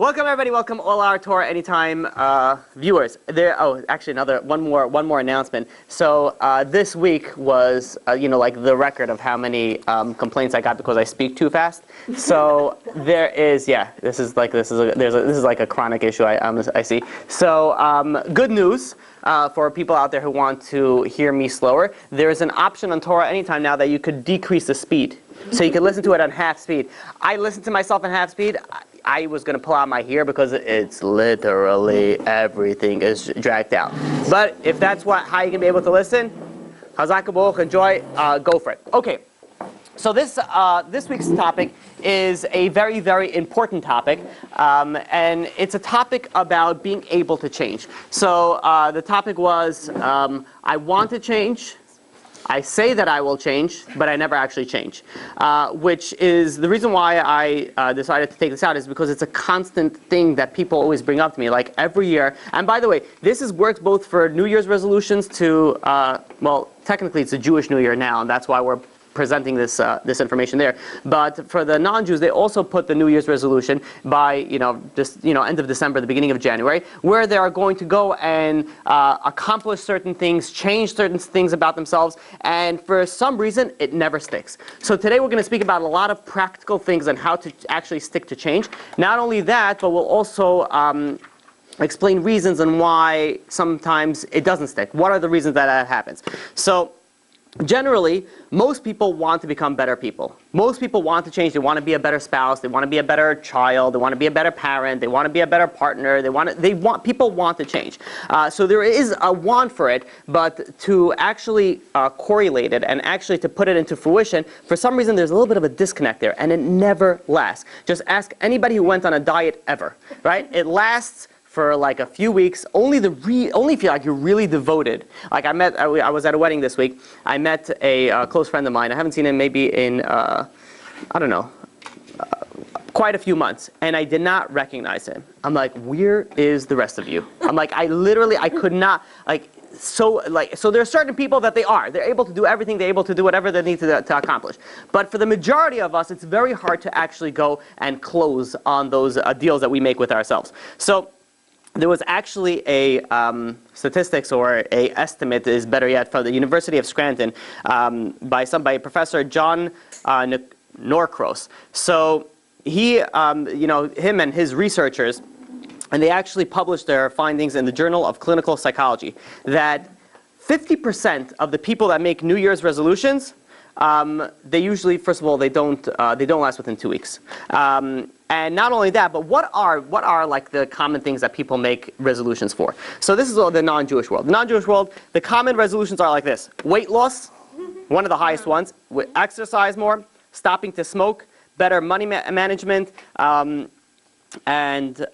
Welcome everybody. Welcome all our Torah Anytime viewers. Actually, one more announcement. So this week was like the record of how many complaints I got because I speak too fast. So there is this is like a chronic issue I see. So good news. For people out there who want to hear me slower, there is an option on Torah Anytime now that you could decrease the speed. So you can listen to it on half speed. I listen to myself on half speed. I was going to pull out my hair because it's literally everything is dragged out. But if that's how you can be able to listen, Chazak Baruch, enjoy, go for it. Okay, so this week's topic is a very, very important topic, and it's a topic about being able to change. So the topic was, I want to change, I say that I will change, but I never actually change. Which is the reason why I decided to take this out, is because it's a constant thing that people always bring up to me, like every year. And by the way, this works both for New Year's resolutions to, well, technically it's a Jewish New Year now, and that's why we're presenting this information there. But for the non-Jews, they also put the New Year's resolution by end of December, the beginning of January, where they are going to go and accomplish certain things, change certain things about themselves, and for some reason it never sticks. So today we're going to speak about a lot of practical things on how to actually stick to change. Not only that, but we'll also explain reasons and why sometimes it doesn't stick. What are the reasons that happens? So generally, most people want to become better people. Most people want to change. They want to be a better spouse. They want to be a better child. They want to be a better parent. They want to be a better partner. People want to change. So there is a want for it, but to actually correlate it and actually to put it into fruition, for some reason there's a little bit of a disconnect there, and it never lasts. Just ask anybody who went on a diet ever, right? It lasts for like a few weeks, only if you're really devoted. Like I was at a wedding this week. I met a close friend of mine. I haven't seen him maybe in, quite a few months. And I did not recognize him. I'm like, where is the rest of you? I'm like, I could not, so there are certain people that they're able to do everything, they're able to do whatever they need to accomplish. But for the majority of us, it's very hard to actually go and close on those deals that we make with ourselves. So there was actually a statistics or a estimate, is better yet, from the University of Scranton by Professor John Norcross. So he, him and his researchers, and they actually published their findings in the Journal of Clinical Psychology, that 50% of the people that make New Year's resolutions, they usually, first of all, they don't last within 2 weeks. And not only that, but what are like the common things that people make resolutions for? So this is the non-Jewish world. The non-Jewish world, the common resolutions are like this: weight loss, one of the highest ones; exercise more, stopping to smoke, better money management, and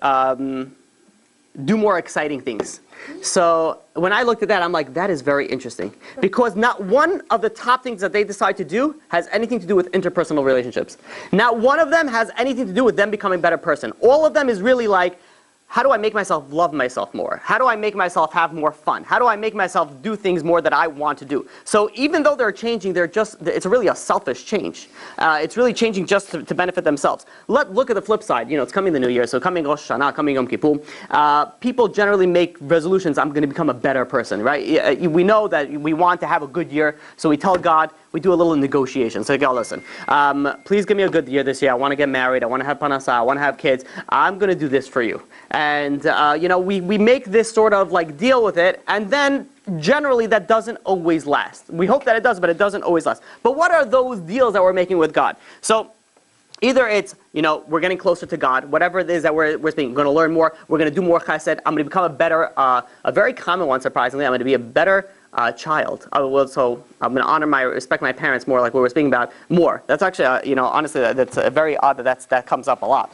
do more exciting things. So when I looked at that, I'm like, that is very interesting. Because not one of the top things that they decide to do has anything to do with interpersonal relationships. Not one of them has anything to do with them becoming a better person. All of them is really like, how do I make myself love myself more? How do I make myself have more fun? How do I make myself do things more that I want to do? So even though they're changing, it's really a selfish change. It's really changing just to benefit themselves. Look at the flip side. It's coming the New Year, so coming Rosh Hashanah, coming Yom Kippur. People generally make resolutions, I'm going to become a better person, right? We know that we want to have a good year, so we tell God, we do a little negotiation. So God, listen, please give me a good year this year. I want to get married. I want to have panasa. I want to have kids. I'm going to do this for you. And, we make this sort of like deal with it, and then generally that doesn't always last. We hope that it does, but it doesn't always last. But what are those deals that we're making with God? So either it's, we're getting closer to God, whatever it is that we're speaking. We're going to learn more. We're going to do more chesed. I'm going to become a better, a very common one, surprisingly. I'm going to be a better child. So I'm going to respect my parents more, like we were speaking about, more. That's actually, honestly, that's very odd that comes up a lot.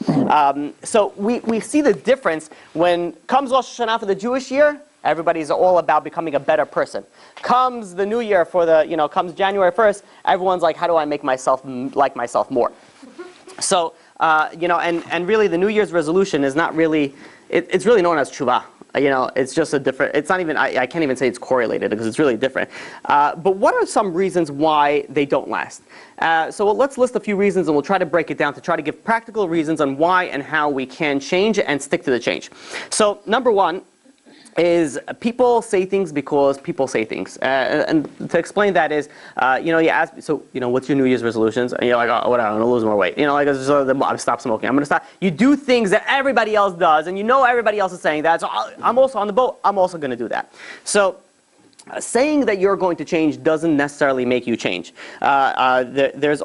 So we see the difference when comes Rosh Hashanah for the Jewish year. Everybody's all about becoming a better person. Comes the New Year comes January 1st, everyone's like, how do I make myself like myself more? So, and really the New Year's resolution is not really, it's really known as Teshuvah. it's just a different, it's not even, I can't even say it's correlated because it's really different. But what are some reasons why they don't last? So let's list a few reasons and we'll try to break it down to try to give practical reasons on why and how we can change and stick to the change. So number one is people say things because people say things. And to explain that is, you ask, so, what's your New Year's resolutions? And you're like, oh, whatever, I'm going to lose more weight. I'm going to stop smoking. I'm going to stop. You do things that everybody else does, and everybody else is saying that, so I'm also on the boat. I'm also going to do that. So saying that you're going to change doesn't necessarily make you change. There's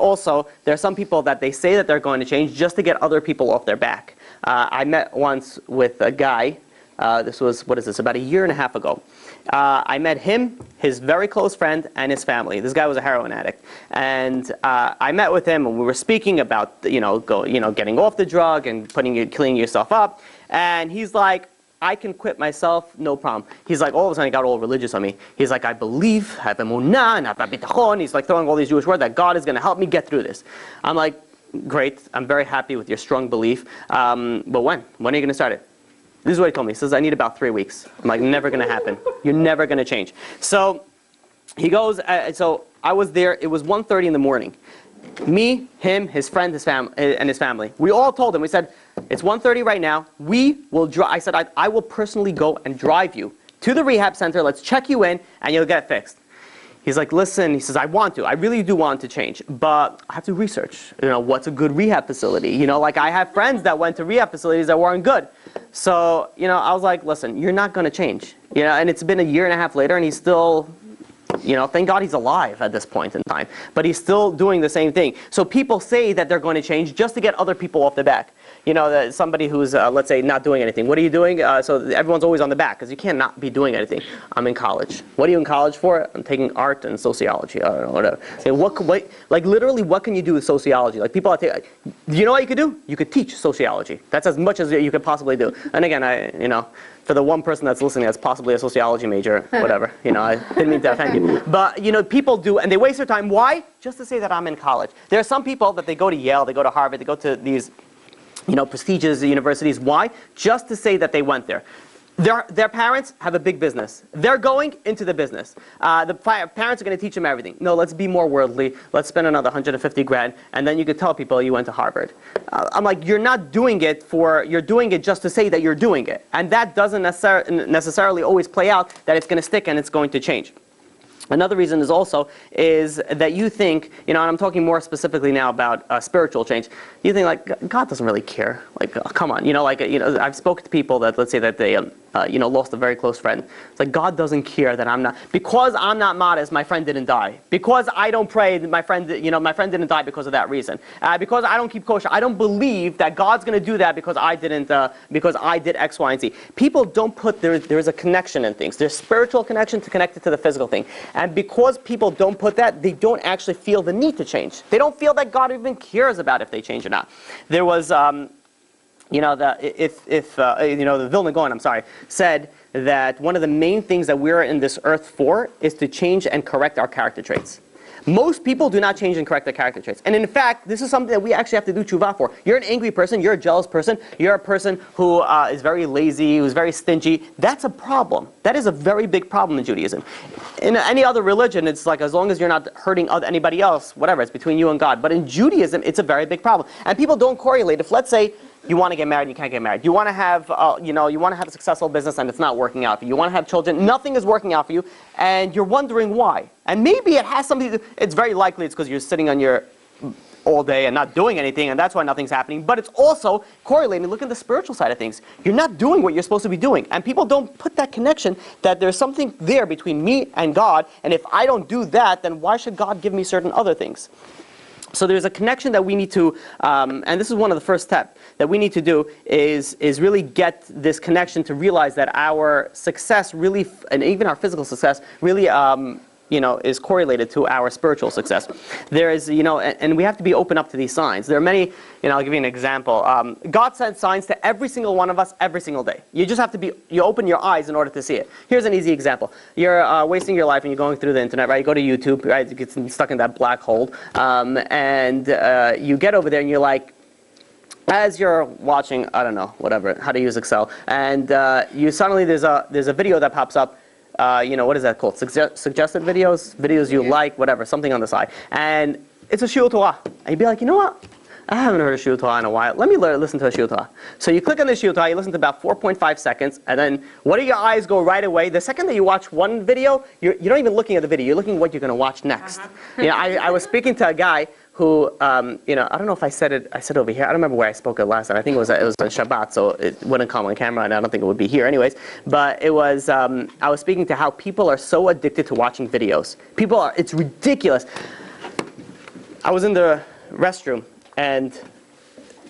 some people that they say that they're going to change just to get other people off their back. I met once with a guy. This was, about a year and a half ago. I met him, his very close friend, and his family. This guy was a heroin addict. And I met with him, and we were speaking about, getting off the drug and cleaning yourself up. And he's like, I can quit myself, no problem. He's like, all of a sudden he got all religious on me. He's like, I believe, have emunah, and have bitachon. He's like throwing all these Jewish words that God is going to help me get through this. I'm like, great, I'm very happy with your strong belief. But when? When are you going to start it? This is what he told me. He says, I need about 3 weeks. I'm like, never going to happen. You're never going to change. So he goes, so I was there. It was 1:30 in the morning. Me, him, his friend, his family. We all told him, we said, it's 1:30 right now. We will drive. I said, I will personally go and drive you to the rehab center. Let's check you in and you'll get fixed. He's like, listen, he says, I really do want to change, but I have to research, what's a good rehab facility? I have friends that went to rehab facilities that weren't good. So, I was like, listen, you're not going to change. And it's been a year and a half later and he's still, thank God he's alive at this point in time. But he's still doing the same thing. So people say that they're going to change just to get other people off the back. Somebody who's, let's say, not doing anything. What are you doing? So everyone's always on the back because you can't not be doing anything. I'm in college. What are you in college for? I'm taking art and sociology. I don't know, whatever. Say, literally, what can you do with sociology? Like people are do you know what you could do? You could teach sociology. That's as much as you could possibly do. And again, for the one person that's listening that's possibly a sociology major, whatever, I didn't mean to offend you. But, people do, and they waste their time. Why? Just to say that I'm in college. There are some people that they go to Yale, they go to Harvard, they go to these prestigious universities. Why? Just to say that they went there. Their parents have a big business. They're going into the business. The parents are going to teach them everything. No, let's be more worldly. Let's spend another 150 grand, and then you could tell people you went to Harvard. I'm like, you're not doing it you're doing it just to say that you're doing it. And that doesn't necessarily always play out that it's going to stick and it's going to change. Another reason is that you think, and I'm talking more specifically now about spiritual change. You think like God doesn't really care. Like, oh, come on, I've spoken to people that, let's say that they lost a very close friend. It's like God doesn't care that I'm not, because I'm not modest, my friend didn't die. Because I don't pray, my friend didn't die because of that reason. Because I don't keep kosher, I don't believe that God's going to do that because I didn't, because I did X, Y, and Z. People don't put there's a connection in things. There's spiritual connection to connect it to the physical thing. And because people don't put that, they don't actually feel the need to change. They don't feel that God even cares about if they change or not. There was, the Vilna Gaon, said that one of the main things that we're in this earth for is to change and correct our character traits. Most people do not change and correct their character traits. And in fact, this is something that we actually have to do teshuvah for. You're an angry person, you're a jealous person, you're a person who is very lazy, who's very stingy. That's a problem. That is a very big problem in Judaism. In any other religion, it's like as long as you're not hurting anybody else, whatever, it's between you and God. But in Judaism, it's a very big problem. And people don't correlate. If, let's say, you want to get married and you can't get married. You want to have, you want to have a successful business and it's not working out for you. You want to have children, nothing is working out for you, and you're wondering why. And maybe it has something to do, it's very likely it's because you're sitting on your all day and not doing anything, and that's why nothing's happening. But it's also correlating. Look at the spiritual side of things. You're not doing what you're supposed to be doing. And people don't put that connection that there's something there between me and God, and if I don't do that, then why should God give me certain other things? So there's a connection that we need to, and this is one of the first steps that we need to do, is really get this connection to realize that our success really, and even our physical success, really is correlated to our spiritual success. There is, and we have to be open up to these signs. There are many, I'll give you an example. God sends signs to every single one of us every single day. You just have to you open your eyes in order to see it. Here's an easy example. You're wasting your life and you're going through the internet, right? You go to YouTube, right? You get stuck in that black hole, and you get over there and you're like, as you're watching, I don't know, whatever, how to use Excel, and you suddenly there's a video that pops up. What is that called? Suggested videos you like, whatever, something on the side, and it's a shiur Torah, and you'd be like, you know what? I haven't heard a shiur Torah in a while. Let me listen to a shiur Torah. So you click on the shiur Torah, you listen to about 4.5 seconds, and then what do your eyes go right away? The second that you watch one video, you're not even looking at the video. You're looking at what you're going to watch next. I was speaking to a guy who, I don't know if I said it over here. I don't remember where I spoke it last time. I think it was on Shabbat, so it wouldn't come on camera, and I don't think it would be here anyways. But it was, I was speaking to how people are so addicted to watching videos. It's ridiculous. I was in the restroom, and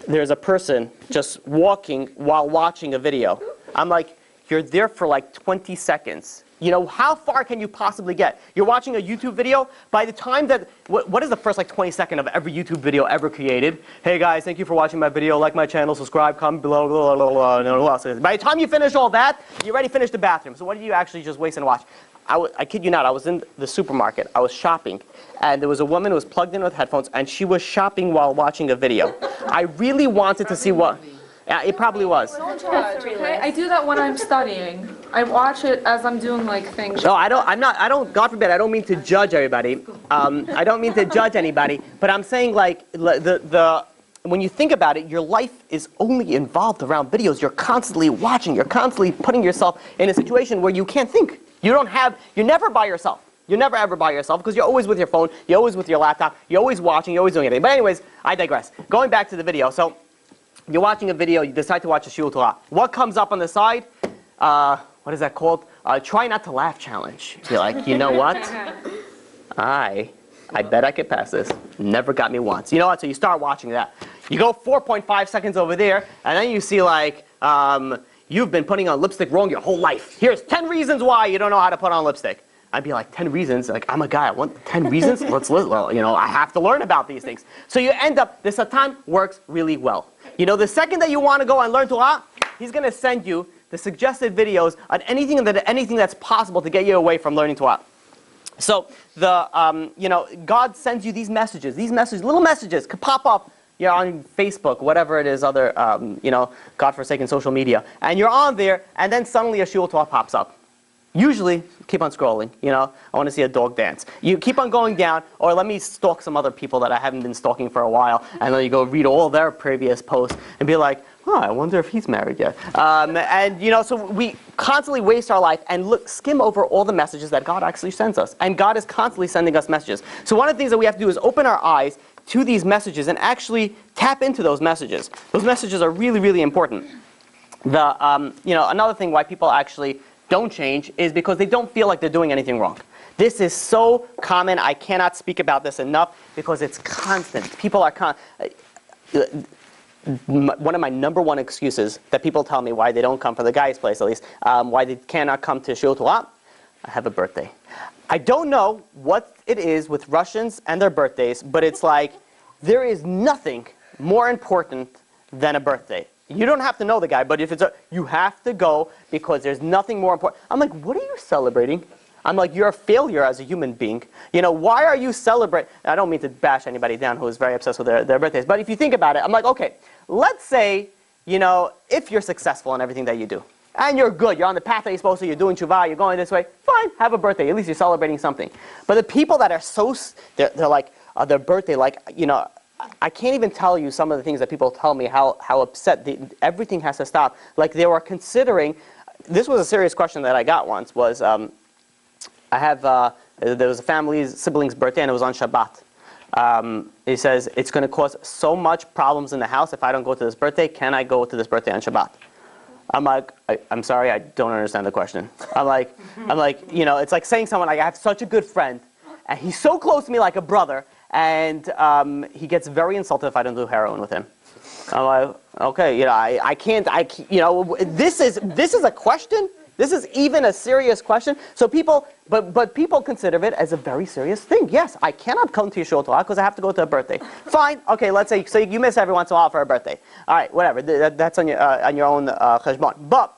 there's a person just walking while watching a video. I'm like, you're there for like 20 seconds. How far can you possibly get? You're watching a YouTube video. By the time that, what is the first like 20 seconds of every YouTube video ever created? Hey guys, thank you for watching my video. Like my channel, subscribe, comment below, blah, blah, blah, blah. By the time you finish all that, you already finished the bathroom. So what did you actually just waste and watch? I kid you not, I was in the supermarket. I was shopping. And there was a woman who was plugged in with headphones, and she was shopping while watching a video. I really wanted to see what... Yeah, it probably was. Don't judge, okay? I do that when I'm studying. I watch it as I'm doing like things. No, God forbid, I don't mean to judge everybody. I don't mean to judge anybody, but I'm saying like, when you think about it, your life is only involved around videos. You're constantly watching, you're constantly putting yourself in a situation where you can't think. You're never by yourself. You're never ever by yourself because you're always with your phone, you're always with your laptop, you're always watching, you're always doing anything. But anyways, I digress. Going back to the video, so you're watching a video, you decide to watch a shiur Torah. What comes up on the side? What is that called? Try not to laugh challenge. You're like, you know what? I bet I could pass this. Never got me once. You know what? So you start watching that. You go 4.5 seconds over there, and then you see like, you've been putting on lipstick wrong your whole life. Here's 10 reasons why you don't know how to put on lipstick. I'd be like, 10 reasons? Like, I'm a guy, I want 10 reasons? I have to learn about these things. So you end up, the Satan works really well. The second that you want to go and learn Torah, he's going to send you the suggested videos on anything that's possible to get you away from learning Torah. So, God sends you these messages, little messages could pop up on Facebook, whatever it is, other, godforsaken social media. And you're on there, and then suddenly a shiur Torah pops up. Usually, keep on scrolling, I want to see a dog dance. You keep on going down, or let me stalk some other people that I haven't been stalking for a while, and then you go read all their previous posts, and be like, oh, I wonder if he's married yet. So we constantly waste our life and skim over all the messages that God actually sends us. And God is constantly sending us messages. So one of the things that we have to do is open our eyes to these messages and actually tap into those messages. Those messages are really, really important. Another thing why people actually don't change is because they don't feel like they're doing anything wrong. This is so common. I cannot speak about this enough because it's constant. People are one of my number one excuses that people tell me why they don't come, for the guy's place at least, why they cannot come to shiur Torah, I have a birthday. I don't know what it is with Russians and their birthdays, but it's like there is nothing more important than a birthday. You don't have to know the guy, but if you have to go because there's nothing more important. I'm like, what are you celebrating? I'm like, you're a failure as a human being. Why are you celebrating? I don't mean to bash anybody down who is very obsessed with their birthdays, but if you think about it, I'm like, okay, let's say, if you're successful in everything that you do, and you're good, you're on the path that you're supposed to, you're doing Teshuvah, you're going this way, fine, have a birthday, at least you're celebrating something. But the people that are they're like, their birthday, like, I can't even tell you some of the things that people tell me, how upset, everything has to stop. Like they were considering, this was a serious question that I got once, was, there was a family's sibling's birthday and it was on Shabbat. He says, it's going to cause so much problems in the house if I don't go to this birthday. Can I go to this birthday on Shabbat? I'm like, I'm sorry, I don't understand the question. I'm like, it's like saying someone, like, I have such a good friend, and he's so close to me like a brother, and he gets very insulted if I don't do heroin with him. I'm like, okay, I can't, this is a question. This is even a serious question. So people, but people consider it as a very serious thing. Yes, I cannot come to your shiur Torah because I have to go to a birthday. Fine, okay, let's say, so you miss every once in a while for a birthday. All right, whatever, that's on your own cheshbon. But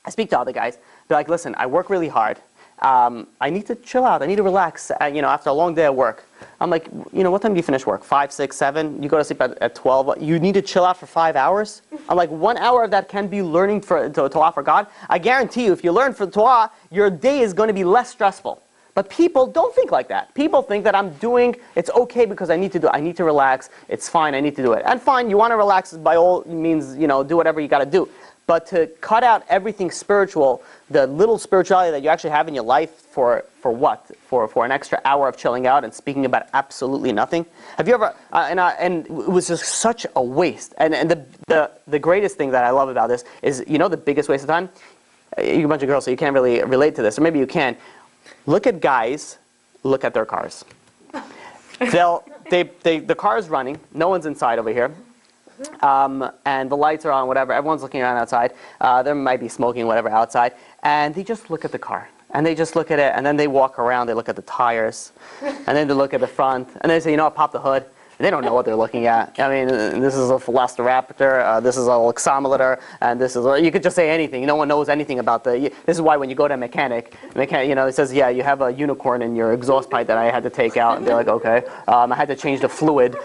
I speak to other guys, they're like, listen, I work really hard, I need to chill out. I need to relax, after a long day at work. I'm like, what time do you finish work? 5, 6, 7? You go to sleep at 12. You need to chill out for 5 hours? I'm like, 1 hour of that can be learning to Torah for God. I guarantee you, if you learn for Torah, your day is going to be less stressful. But people don't think like that. People think that it's okay because I need to do it. I need to relax. It's fine. I need to do it. And fine, you want to relax, by all means, do whatever you got to do. But to cut out everything spiritual, the little spirituality that you actually have in your life for what? For an extra hour of chilling out and speaking about absolutely nothing? Have you ever, and it was just such a waste. And the greatest thing that I love about this is, the biggest waste of time? You're a bunch of girls, so you can't really relate to this, or maybe you can. Look at guys, look at their cars. The car is running, no one's inside over here. And the lights are on, whatever, everyone's looking around outside. There might be smoking, whatever, outside. And they just look at the car. And they just look at it, and then they walk around, they look at the tires. And then they look at the front. And they say, pop the hood. They don't know what they're looking at. I mean, this is a Velociraptor, this is a Luxometer, and this is, you could just say anything. No one knows anything about this is why when you go to a mechanic, it says, yeah, you have a unicorn in your exhaust pipe that I had to take out. And they're like, okay. I had to change the fluid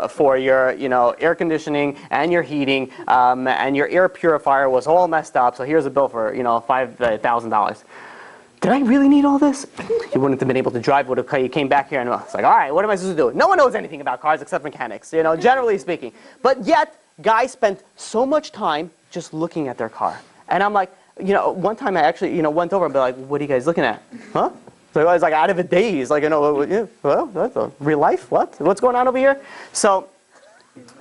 for your, air conditioning and your heating, and your air purifier was all messed up. So here's a bill for, $5,000. Did I really need all this? You wouldn't have been able to drive. You came back here and it's like, all right, what am I supposed to do? No one knows anything about cars except mechanics, generally speaking. But yet, guys spend so much time just looking at their car. And I'm like, one time I actually, went over and be like, what are you guys looking at? Huh? So I was like out of a daze, like, well, that's a real life. What's going on over here? So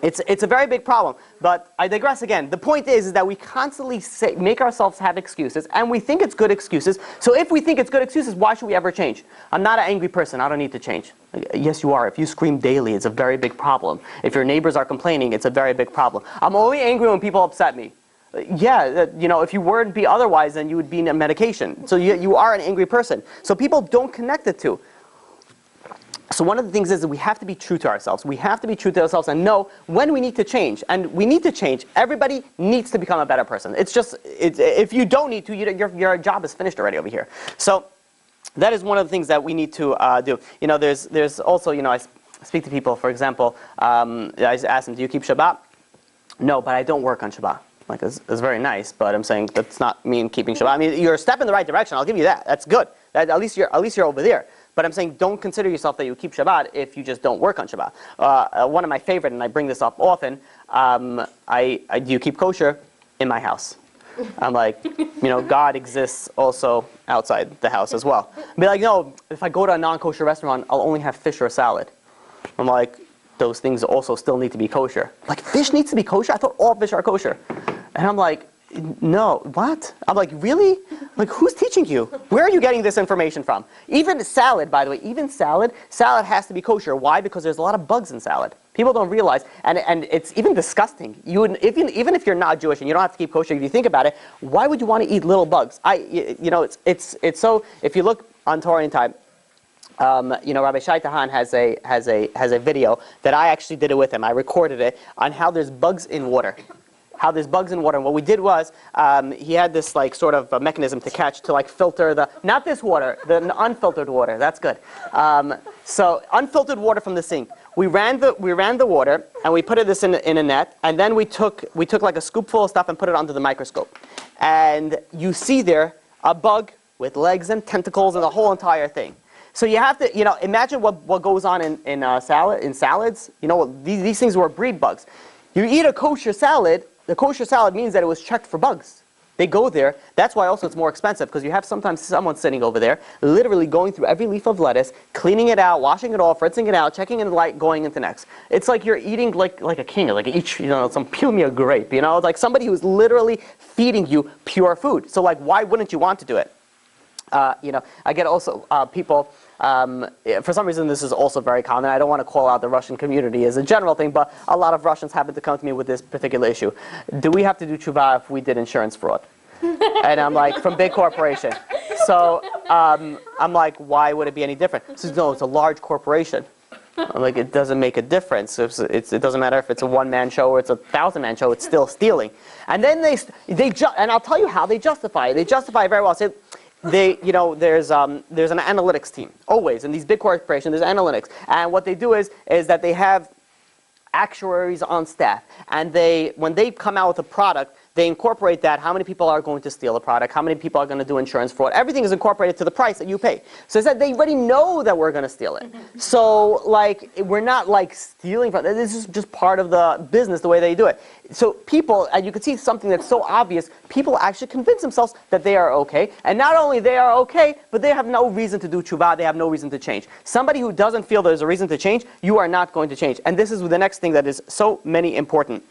it's a very big problem. But I digress again. The point is that we constantly make ourselves have excuses, and we think it's good excuses. So if we think it's good excuses, why should we ever change? I'm not an angry person. I don't need to change. Yes, you are. If you scream daily, it's a very big problem. If your neighbors are complaining, it's a very big problem. I'm only angry when people upset me. Yeah, if you weren't be otherwise, then you would be in a medication. So you are an angry person. So people don't connect the two. So one of the things is that we have to be true to ourselves. We have to be true to ourselves and know when we need to change. And we need to change. Everybody needs to become a better person. If you don't need to, your job is finished already over here. So that is one of the things that we need to do. There's also, I speak to people, for example, I ask them, do you keep Shabbat? No, but I don't work on Shabbat. Like, it's very nice, but I'm saying that's not mean keeping Shabbat. I mean, you're a step in the right direction. I'll give you that. That's good. At least you're over there. But I'm saying don't consider yourself that you keep Shabbat if you just don't work on Shabbat. One of my favorite, and I bring this up often, do you keep kosher? In my house. I'm like, God exists also outside the house as well. Be like, no, if I go to a non-kosher restaurant, I'll only have fish or salad. I'm like, those things also still need to be kosher. Like, fish needs to be kosher? I thought all fish are kosher. And I'm like, no, what? I'm like, really? Like, who's teaching you? Where are you getting this information from? Even salad, by the way, salad has to be kosher. Why? Because there's a lot of bugs in salad. People don't realize, and it's even disgusting. Even if you're not Jewish and you don't have to keep kosher, if you think about it, why would you want to eat little bugs? It's so. If you look on Torah in Time, Rabbi Shai Tahan has a video that I actually did it with him. I recorded it on how there's bugs in water. How there's bugs in water. And what we did was, he had this sort of a mechanism to filter not this water, the unfiltered water. That's good. So unfiltered water from the sink. We ran the water and we put this in a net, and then we took like a scoopful of stuff and put it under the microscope. And you see there a bug with legs and tentacles and the whole entire thing. So you have to, imagine what goes on in salads. These things were breed bugs. You eat a kosher salad. The kosher salad means that it was checked for bugs. They go there. That's why also it's more expensive, because you have sometimes someone sitting over there, literally going through every leaf of lettuce, cleaning it out, washing it off, rinsing it out, checking in the light, going into next. It's like you're eating like a king, like each some Pumia grape. It's like somebody who's literally feeding you pure food. So why wouldn't you want to do it? I get also people. For some reason, this is also very common. I don't want to call out the Russian community as a general thing, but a lot of Russians happen to come to me with this particular issue. Do we have to do Teshuvah if we did insurance fraud? And I'm like, from big corporation. So I'm like, why would it be any different? He says, no, it's a large corporation. I'm like, it doesn't make a difference. It doesn't matter if it's a one-man show or it's a 1,000-man show. It's still stealing. And then and I'll tell you how they justify it. They justify it very well. Say, there's an analytics team, always. In these big corporations, there's analytics. And what they do is that they have actuaries on staff. And when they come out with a product, they incorporate that, how many people are going to steal a product, how many people are going to do insurance fraud. Everything is incorporated to the price that you pay. So it's that they already know that we're going to steal it. So we're not stealing from it. This is just part of the business, the way they do it. So people, and you can see something that's so obvious, people actually convince themselves that they are okay. And not only they are okay, but they have no reason to do teshuvah, they have no reason to change. Somebody who doesn't feel there's a reason to change, you are not going to change. And this is the next thing that is so important,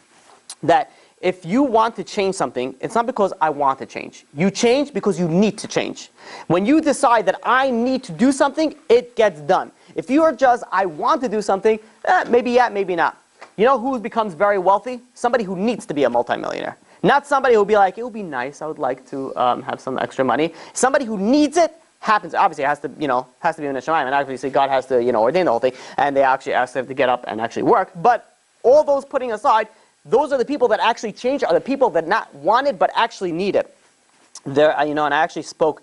that if you want to change something, it's not because I want to change. You change because you need to change. When you decide that I need to do something, it gets done. If you are just, I want to do something, maybe yeah, maybe not. You know who becomes very wealthy? Somebody who needs to be a multimillionaire. Not somebody who will be like, it would be nice, I would like to have some extra money. Somebody who needs it, happens. Obviously, it has to be in the Shemaim, and obviously God has to, ordain the whole thing, and they actually ask them to get up and actually work. But all those putting aside, those are the people that actually change, are the people that not want it but actually need it. And I spoke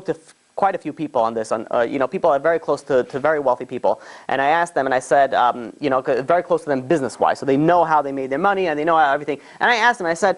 to quite a few people on this, people that are very close to very wealthy people, and I asked them, and I said, very close to them business-wise, so they know how they made their money, and they know how everything. And I asked them, I said,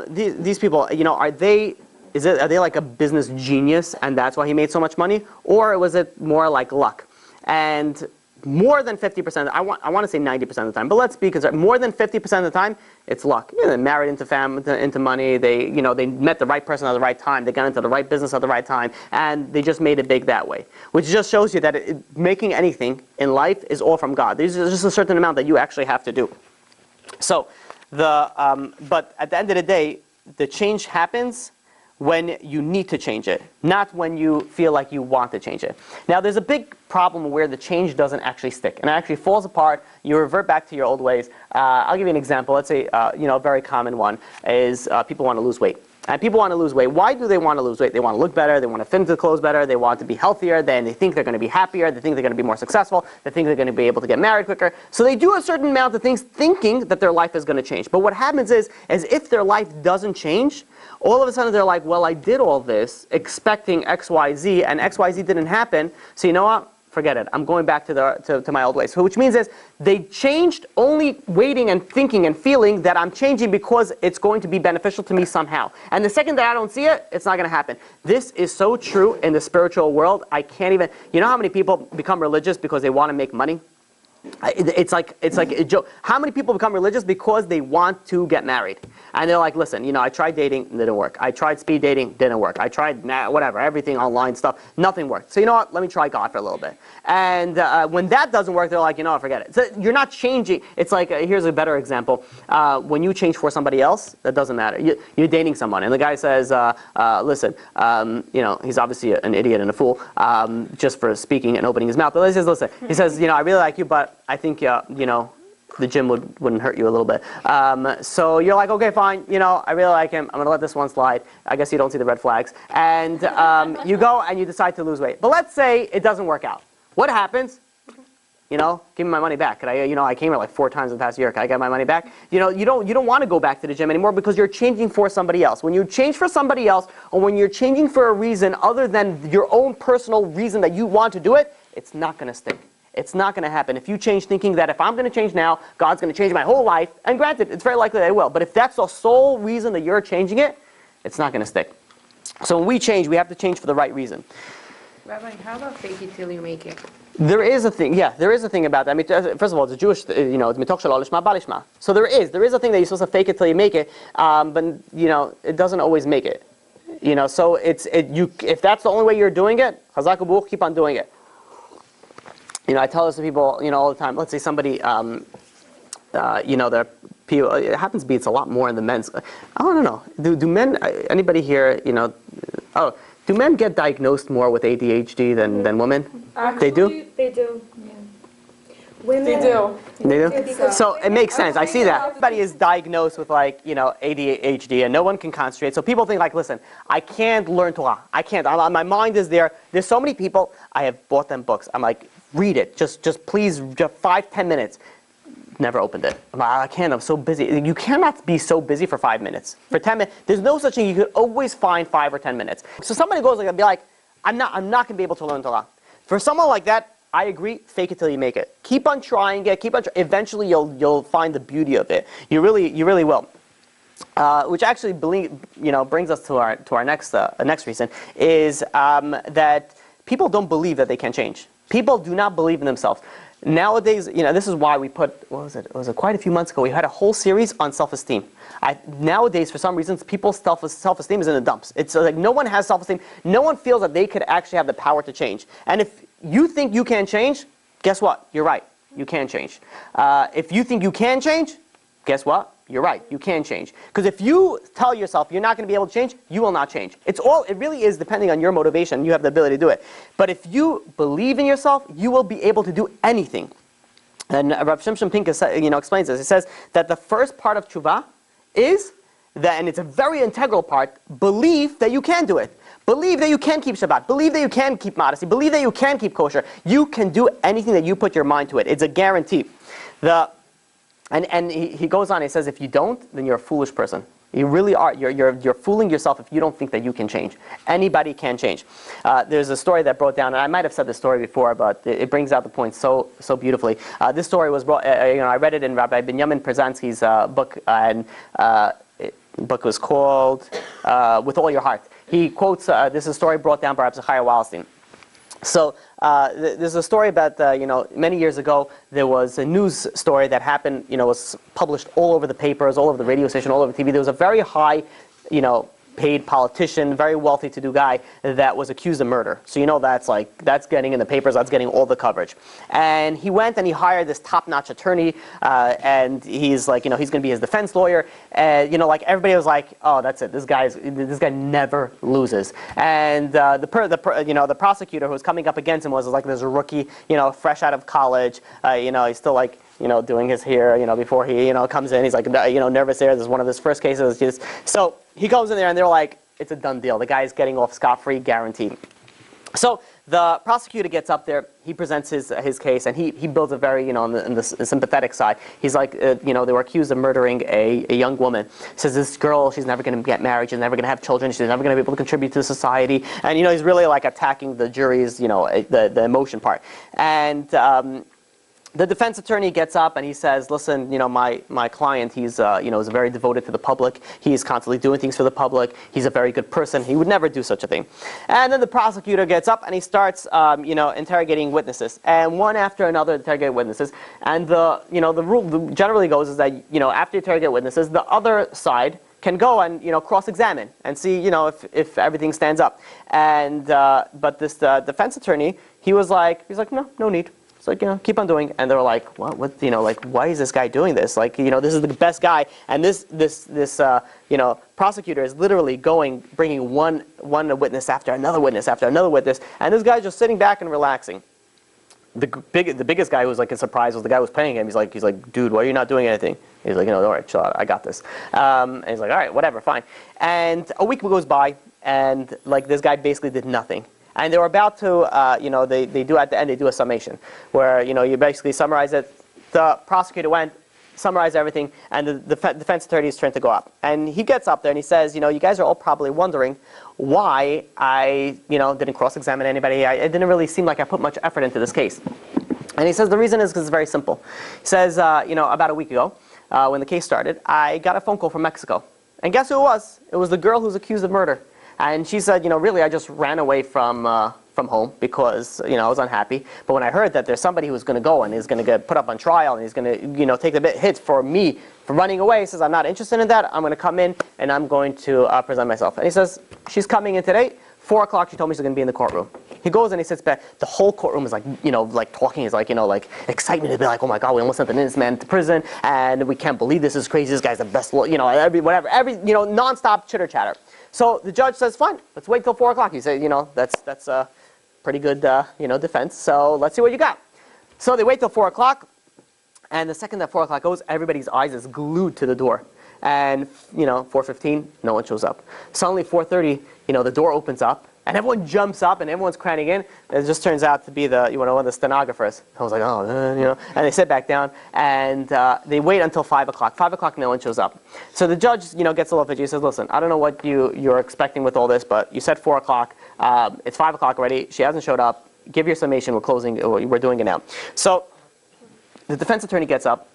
these people, are they like a business genius, and that's why he made so much money, or was it more like luck? And more than 50%, I want to say 90% of the time, but let's be concerned. More than 50% of the time, it's luck. They're married into money. They met the right person at the right time. They got into the right business at the right time, and they just made it big that way. Which just shows you that making anything in life is all from God. There's just a certain amount that you actually have to do. So but at the end of the day, the change happens when you need to change it, not when you feel like you want to change it. Now, there's a big problem where the change doesn't actually stick, and it actually falls apart. You revert back to your old ways. I'll give you an example. Let's say, a very common one is people want to lose weight. And people want to lose weight. Why do they want to lose weight? They want to look better. They want to fit into clothes better. They want to be healthier. Then they think they're going to be happier. They think they're going to be more successful. They think they're going to be able to get married quicker. So they do a certain amount of things thinking that their life is going to change. But what happens is if their life doesn't change, all of a sudden they're like, well, I did all this expecting X, Y, Z, and X, Y, Z didn't happen. So you know what? Forget it. I'm going back to my old ways. So which means is they changed only waiting and thinking and feeling that I'm changing because it's going to be beneficial to me somehow. And the second that I don't see it, it's not going to happen. This is so true in the spiritual world. I can't even. You know how many people become religious because they want to make money? It's like a joke. How many people become religious because they want to get married? And they're like, listen, I tried dating, it didn't work. I tried speed dating, didn't work. I tried whatever, everything online stuff, nothing worked. So you know what? Let me try God for a little bit. And when that doesn't work, they're like, forget it. So you're not changing. It's like, here's a better example. When you change for somebody else, that doesn't matter. You're dating someone, and the guy says, listen, he's obviously an idiot and a fool just for speaking and opening his mouth. But he says, listen, he says, I really like you, but I think, the gym wouldn't hurt you a little bit. So you're like, okay, fine. I really like him. I'm going to let this one slide. I guess you don't see the red flags. And you go and you decide to lose weight. But let's say it doesn't work out. What happens? Give me my money back. Could I came here like 4 times in the past year. Can I get my money back? You don't want to go back to the gym anymore because you're changing for somebody else. When you change for somebody else, or when you're changing for a reason other than your own personal reason that you want to do it, it's not going to stick. It's not going to happen. If you change thinking that if I'm going to change now, God's going to change my whole life, and granted, it's very likely that it will, but if that's the sole reason that you're changing it, it's not going to stick. So when we change, we have to change for the right reason. Rabbi, how about fake it till you make it? There is a thing about that. I mean, first of all, it's a Jewish, it's mitoch shelo lishma balishma. So there is a thing that you're supposed to fake it till you make it, but it doesn't always make it. So if that's the only way you're doing it, chazak u'buch, keep on doing it. I tell this to people, all the time. Let's say somebody, it happens to be it's a lot more in the men's. I don't know. Do men? Anybody here? Do men get diagnosed more with ADHD than women? Actually, they do. They do. Yeah. Women. They do. They do. So it makes sense. I see that. Everybody is diagnosed with ADHD, and no one can concentrate. So people think listen, I can't learn Torah. I can't. My mind is there. There's so many people. I have bought them books. I'm like, read it. Just please, just 5-10 minutes. never opened it. I can't, I'm so busy. You cannot be so busy for 5 minutes. For 10 minutes, there's no such thing. You could always find 5 or 10 minutes. So somebody goes like, be like, I'm not going to be able to learn Torah. For someone like that, I agree, fake it till you make it. Keep on trying it, eventually you'll find the beauty of it. You really will. Which actually brings us to our next reason, is that people don't believe that they can change. People do not believe in themselves. Nowadays, this is why we put, it was quite a few months ago, we had a whole series on self-esteem. Nowadays, for some reasons, people's self-esteem is in the dumps. It's like no one has self-esteem. No one feels that they could actually have the power to change. And if you think you can change, guess what? You're right. You can change. If you think you can change, guess what? You're right. You can change. Because if you tell yourself you're not going to be able to change, you will not change. It really is depending on your motivation. You have the ability to do it. But if you believe in yourself, you will be able to do anything. And Rav Shimshon Pincus, explains this. He says that the first part of Teshuvah is that, and it's a very integral part, believe that you can do it. Believe that you can keep Shabbat. Believe that you can keep modesty. Believe that you can keep kosher. You can do anything that you put your mind to it. It's a guarantee. And he goes on, he says, if you don't, then you're a foolish person. You really are. You're fooling yourself if you don't think that you can change. Anybody can change. There's a story that brought down, and I might have said this story before, but it brings out the point so beautifully. This story was brought, I read it in Rabbi Binyamin Perzansky's book, and the book was called With All Your Heart. He quotes, this is a story brought down by Rabbi Zechariah Wallerstein. So there's a story about, many years ago, there was a news story that happened, was published all over the papers, all over the radio station, all over TV. There was a very high, paid politician, very wealthy to do guy that was accused of murder. So that's getting in the papers, that's getting all the coverage. And he went and he hired this top-notch attorney, and he's like, he's going to be his defense lawyer. And everybody was like, oh, that's it. This guy never loses. And the prosecutor who was coming up against him was like this rookie, fresh out of college. He's still doing his hair, before he, comes in. He's like, nervous there. This is one of his first cases. So he goes in there and they're like, it's a done deal. The guy's getting off scot-free, guaranteed. So the prosecutor gets up there, he presents his case, and he builds a very, on the sympathetic side. He's like, they were accused of murdering a young woman. He says, this girl, she's never going to get married, she's never going to have children, she's never going to be able to contribute to society. And, he's really attacking the jury's, the emotion part. And the defense attorney gets up and he says, listen, my client, he's, is very devoted to the public. He's constantly doing things for the public. He's a very good person. He would never do such a thing. And then the prosecutor gets up and he starts, interrogating witnesses. And one after another interrogate witnesses. And the rule generally goes is that, after you interrogate witnesses, the other side can go and cross-examine and see if everything stands up. And but this defense attorney, he's like, no need. It's like, keep on doing. And they were like, what, why is this guy doing this? This is the best guy. And this prosecutor is literally bringing one witness after another witness after another witness. And this guy's just sitting back and relaxing. The biggest guy who was a surprise was the guy who was paying him. He's like, dude, why are you not doing anything? He's like, don't worry, chill out, I got this. And he's like, all right, whatever, fine. And a week goes by, and this guy basically did nothing. And they were about to, they do at the end, they do a summation where, you basically summarize it. The prosecutor went, summarized everything, and the defense attorney is trying to go up. And he gets up there and he says, you guys are all probably wondering why I, didn't cross-examine anybody. It didn't really seem like I put much effort into this case. And he says the reason is because it's very simple. He says, about a week ago, when the case started, I got a phone call from Mexico. And guess who it was? It was the girl who's accused of murder. And she said, really, I just ran away from home because, I was unhappy. But when I heard that there's somebody who's going to go and is going to get put up on trial and he's going to, take the hits for me for running away, he says, I'm not interested in that. I'm going to come in and I'm going to present myself. And he says, she's coming in today. 4 o'clock, she told me she's going to be in the courtroom. He goes and he sits back. The whole courtroom is talking. Is excitement to be like, oh my God, we almost sent an innocent man to prison, and we can't believe this is crazy. This guy's the best, nonstop chitter chatter. So the judge says, fine, let's wait till 4 o'clock. He said, that's a pretty good, defense. So let's see what you got. So they wait till 4 o'clock, and the second that 4 o'clock goes, everybody's eyes is glued to the door. And 4:15, no one shows up. Suddenly 4:30, the door opens up, And everyone jumps up and everyone's craning in. And it just turns out to be one of the stenographers. I was like, oh, and they sit back down and they wait until 5 o'clock. 5 o'clock, no one shows up. So the judge, gets a little fidgety. He says, listen, I don't know what you're expecting with all this, but you said 4 o'clock. It's 5 o'clock already. She hasn't showed up. Give your summation. We're doing it now. So the defense attorney gets up.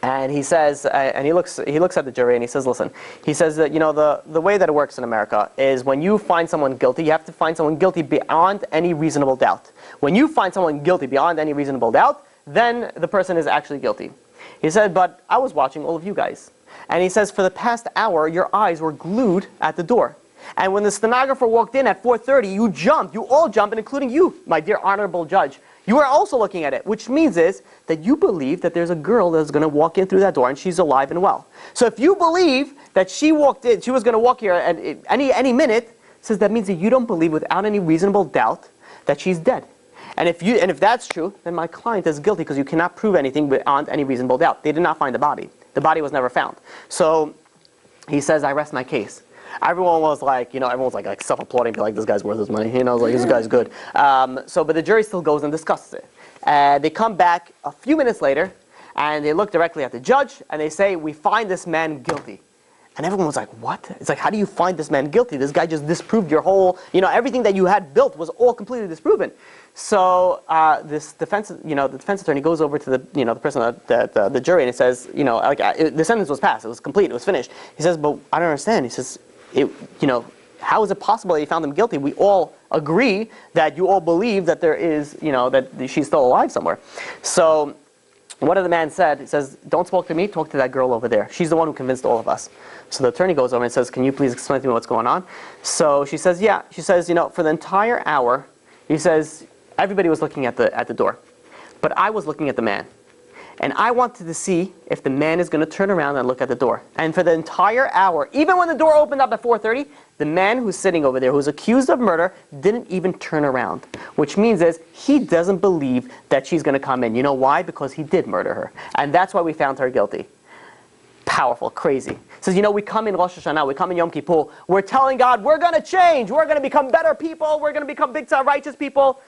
And he says, and he looks at the jury and he says, listen, he says that, the way that it works in America is when you find someone guilty, you have to find someone guilty beyond any reasonable doubt. When you find someone guilty beyond any reasonable doubt, then the person is actually guilty. He said, but I was watching all of you guys. And he says, for the past hour, your eyes were glued at the door. And when the stenographer walked in at 4:30, you all jumped, including you, my dear honorable judge. You are also looking at it, which means is that you believe that there's a girl that's going to walk in through that door and she's alive and well. So if you believe that she was going to walk here at any minute, says that means that you don't believe without any reasonable doubt that she's dead. And if that's true, then my client is guilty because you cannot prove anything beyond any reasonable doubt. They did not find the body. The body was never found. So he says, I rest my case. Everyone was like, everyone's like self-applauding, like this guy's worth his money. Like this guy's good. But the jury still goes and discusses it. They come back a few minutes later, and they look directly at the judge, and they say, we find this man guilty. And everyone was like, what? It's like, how do you find this man guilty? This guy just disproved your whole, everything that you had built was all completely disproven. So this defense, the defense attorney goes over to the person the jury, and he says, the sentence was passed, it was complete, it was finished. He says, but I don't understand. He says, how is it possible that you found them guilty? We all agree that you all believe that there is, that she's still alive somewhere. So what the man said, he says, don't talk to me, talk to that girl over there. She's the one who convinced all of us. So the attorney goes over and says, can you please explain to me what's going on? So she says, yeah. She says, for the entire hour, he says, everybody was looking at the door. But I was looking at the man. And I wanted to see if the man is going to turn around and look at the door. And for the entire hour, even when the door opened up at 4:30, the man who's sitting over there, who's accused of murder, didn't even turn around. Which means is he doesn't believe that she's going to come in. You know why? Because he did murder her. And that's why we found her guilty. Powerful, crazy. Says, we come in Rosh Hashanah, we come in Yom Kippur, we're telling God, we're going to change, we're going to become better people, we're going to become big time righteous people.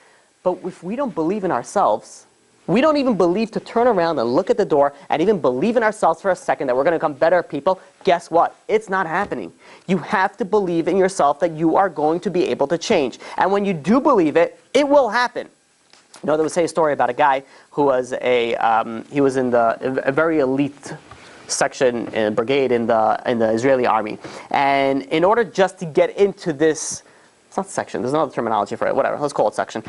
But if we don't believe in ourselves, we don't even believe to turn around and look at the door and even believe in ourselves for a second that we're going to become better people, guess what? It's not happening. You have to believe in yourself that you are going to be able to change. And when you do believe it, it will happen. There was a story about a guy who was he was in a very elite section in brigade in the Israeli army. And in order just to get into this, it's not section, there's another terminology for it, whatever, let's call it section,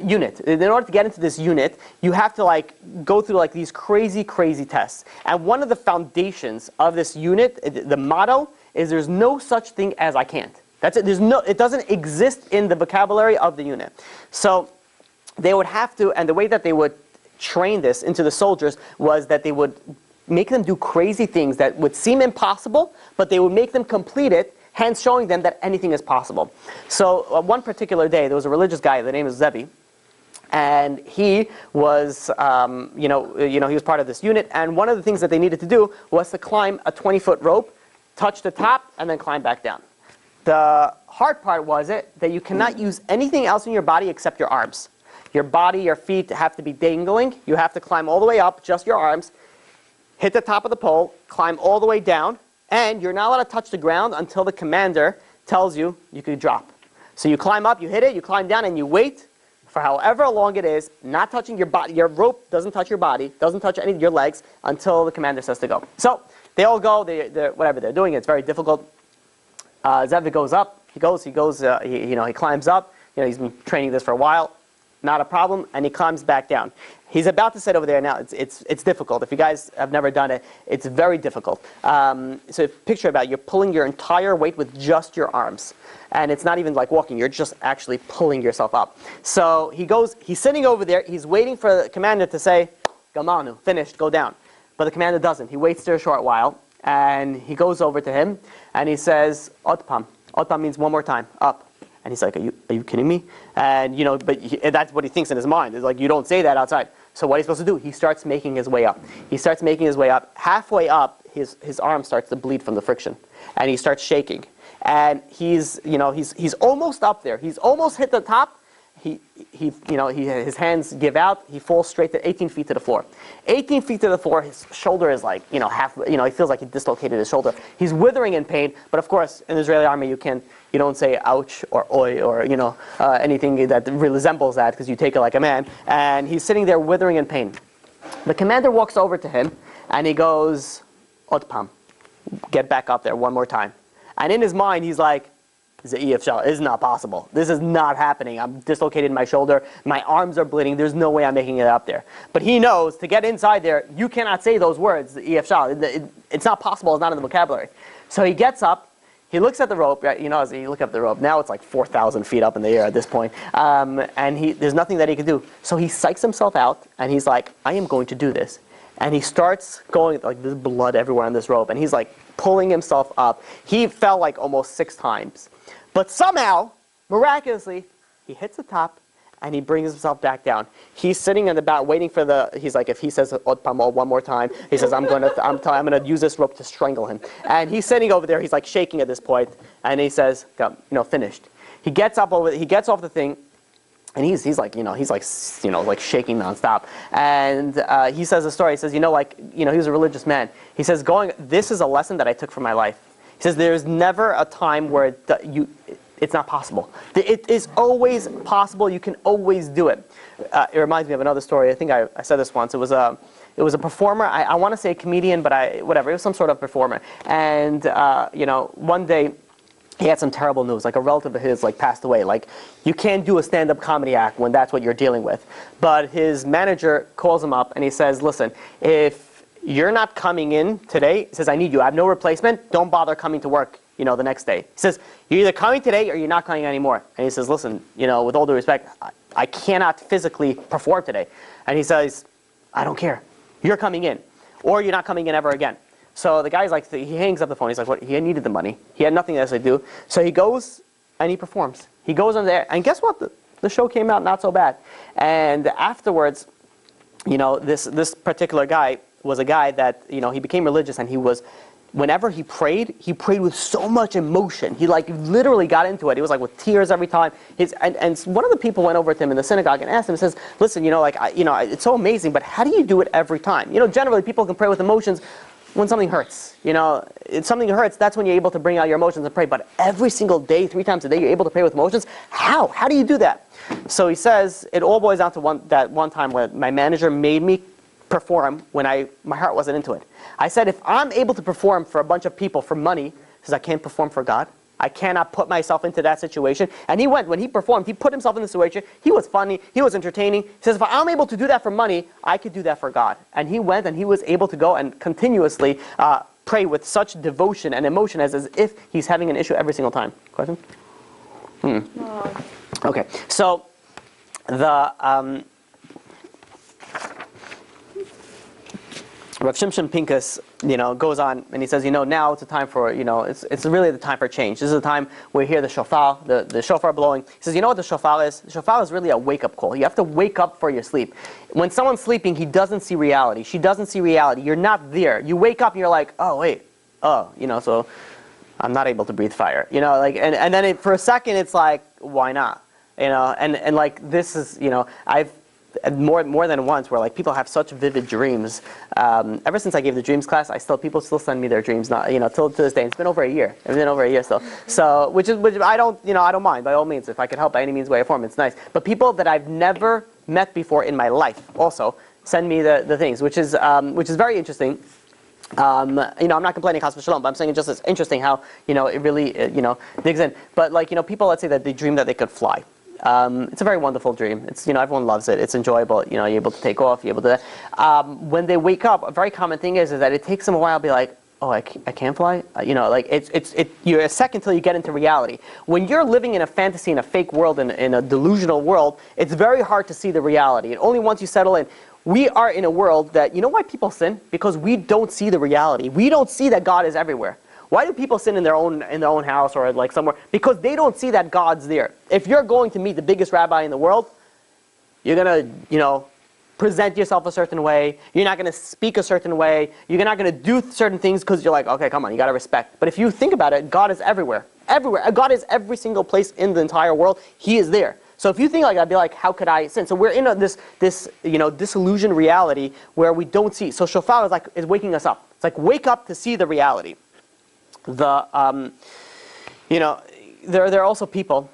unit. In order to get into this unit, you have to go through these crazy tests. And one of the foundations of this unit, the motto, is there's no such thing as I can't. That's it. It doesn't exist in the vocabulary of the unit. So they would have to, and the way that they would train this into the soldiers was that they would make them do crazy things that would seem impossible, but they would make them complete it, hence showing them that anything is possible. So one particular day, there was a religious guy, the name is Zevi, and he was, he was part of this unit, and one of the things that they needed to do was to climb a 20-foot rope, touch the top, and then climb back down. The hard part was that you cannot use anything else in your body except your arms. Your body, your feet have to be dangling. You have to climb all the way up, just your arms, hit the top of the pole, climb all the way down, and you're not allowed to touch the ground until the commander tells you you could drop. So you climb up, you hit it, you climb down, and you wait for however long it is, not touching your body. Your rope doesn't touch your body, doesn't touch any of your legs until the commander says to go. So they all go, whatever they're doing, it's very difficult. Zevi goes up, he climbs up. He's been training this for a while. Not a problem, and he climbs back down. He's about to sit over there now. It's difficult. If you guys have never done it, it's very difficult. So picture about you're pulling your entire weight with just your arms. And it's not even like walking, you're just actually pulling yourself up. So he's sitting over there, he's waiting for the commander to say, Gamanu, finished, go down. But the commander doesn't. He waits there a short while, and he goes over to him, and he says, Otpam. Otpam means one more time, up. And he's like, are you kidding me? And that's what he thinks in his mind. It's like, you don't say that outside. So what he's supposed to do? He starts making his way up. He starts making his way up. Halfway up, his arm starts to bleed from the friction. And he starts shaking. and he's almost up there. He's almost hit the top. His hands give out. He falls straight to 18 feet to the floor. 18 feet to the floor. His shoulder is like half. He feels like he dislocated his shoulder. He's withering in pain. But of course, in the Israeli army, you don't say ouch or oi or anything that really resembles that, because you take it like a man. And he's sitting there withering in pain. The commander walks over to him and he goes, "Otpam, get back up there one more time." And in his mind, he's like, "It's not possible. This is not happening. I'm dislocated in my shoulder. My arms are bleeding. There's no way I'm making it up there." But he knows to get inside there, you cannot say those words. It's not possible. It's not in the vocabulary. So he gets up. He looks at the rope. As he look up the rope, now it's like 4,000 feet up in the air at this point. And there's nothing that he can do. So he psychs himself out, and he's like, "I am going to do this." And he starts going, like, there's blood everywhere on this rope. And he's like pulling himself up. He fell like almost 6 times. But somehow, miraculously, he hits the top and he brings himself back down. He's sitting in the back waiting for he's like, if he says "Otpam" one more time, he says, I'm gonna use this rope to strangle him. And he's sitting over there, he's like shaking at this point, and he says, "Finished." He gets up he gets off the thing, and he's like shaking nonstop. And he says a story. He says, he was a religious man. He says, this is a lesson that I took from my life. He says, there's never a time where it's not possible. It is always possible. You can always do it. It reminds me of another story. I think I said this once. It was a performer. I want to say a comedian, but whatever. It was some sort of performer. And one day he had some terrible news. Like, a relative of his passed away. Like, you can't do a stand-up comedy act when that's what you're dealing with. But his manager calls him up and he says, "Listen, if you're not coming in today," he says, "I need you. I have no replacement. Don't bother coming to work, the next day." He says, "You're either coming today or you're not coming anymore." And he says, "Listen, with all due respect, I cannot physically perform today." And he says, "I don't care. You're coming in, or you're not coming in ever again." So the guy's like, he hangs up the phone. He's like, "What?" He needed the money. He had nothing else to do. So he goes and he performs. He goes in there, and guess what? The show came out not so bad. And afterwards, this particular guy was a guy that, he became religious, and whenever he prayed with so much emotion. He literally got into it. He was with tears every time. And one of the people went over to him in the synagogue and asked him, says, "Listen, it's so amazing, but how do you do it every time?" Generally people can pray with emotions when something hurts. If something hurts, that's when you're able to bring out your emotions and pray. But every single day, 3 times a day, you're able to pray with emotions? How? How do you do that? So he says, it all boils down to that one time when my manager made me perform when my heart wasn't into it. I said, if I'm able to perform for a bunch of people for money, because I can't perform for God, I cannot put myself into that situation. And when he performed, he put himself in the situation. He was funny. He was entertaining. He says, if I'm able to do that for money, I could do that for God. And he went and he was able to go and continuously pray with such devotion and emotion as if he's having an issue every single time. Question? Okay. So Rav Shimshon Pinkus, goes on and he says, now it's a time for, it's really the time for change. This is the time where you hear the shofar, the shofar blowing. He says, you know what the shofar is? The shofar is really a wake-up call. You have to wake up for your sleep. When someone's sleeping, he doesn't see reality. She doesn't see reality. You're not there. You wake up and you're like, oh, wait. Oh, so I'm not able to breathe fire. And then for a second, it's like, why not? And this is, I've more than once where people have such vivid dreams. Ever since I gave the dreams class, people still send me their dreams. Not till to this day. It's been over a year. Still. So which I don't mind by all means. If I could help by any means, way, or form, it's nice. But people that I've never met before in my life also send me the things, which is very interesting. I'm not complaining, chas v'shalom, but I'm saying it's interesting how it really digs in. But people, let's say that they dream that they could fly. It's a very wonderful dream. It's everyone loves it. It's enjoyable. You're able to take off. You're able to. When they wake up, a very common thing is that it takes them a while to be like, oh, I can't fly. You're a second till you get into reality. When you're living in a fantasy, in a fake world, in a delusional world, it's very hard to see the reality. And only once you settle in. We are in a world that, why people sin? Because we don't see the reality. We don't see that God is everywhere. Why do people sin in their own house or somewhere? Because they don't see that God's there. If you're going to meet the biggest rabbi in the world, you're going to, present yourself a certain way. You're not going to speak a certain way. You're not going to do certain things because you're like, okay, come on, you got to respect. But if you think about it, God is everywhere. everywhere. God is every single place in the entire world. He is there. So if you think like I'd be like, how could I sin? So we're in this disillusioned reality where we don't see. So shofar is waking us up. It's like wake up to see the reality. There are also people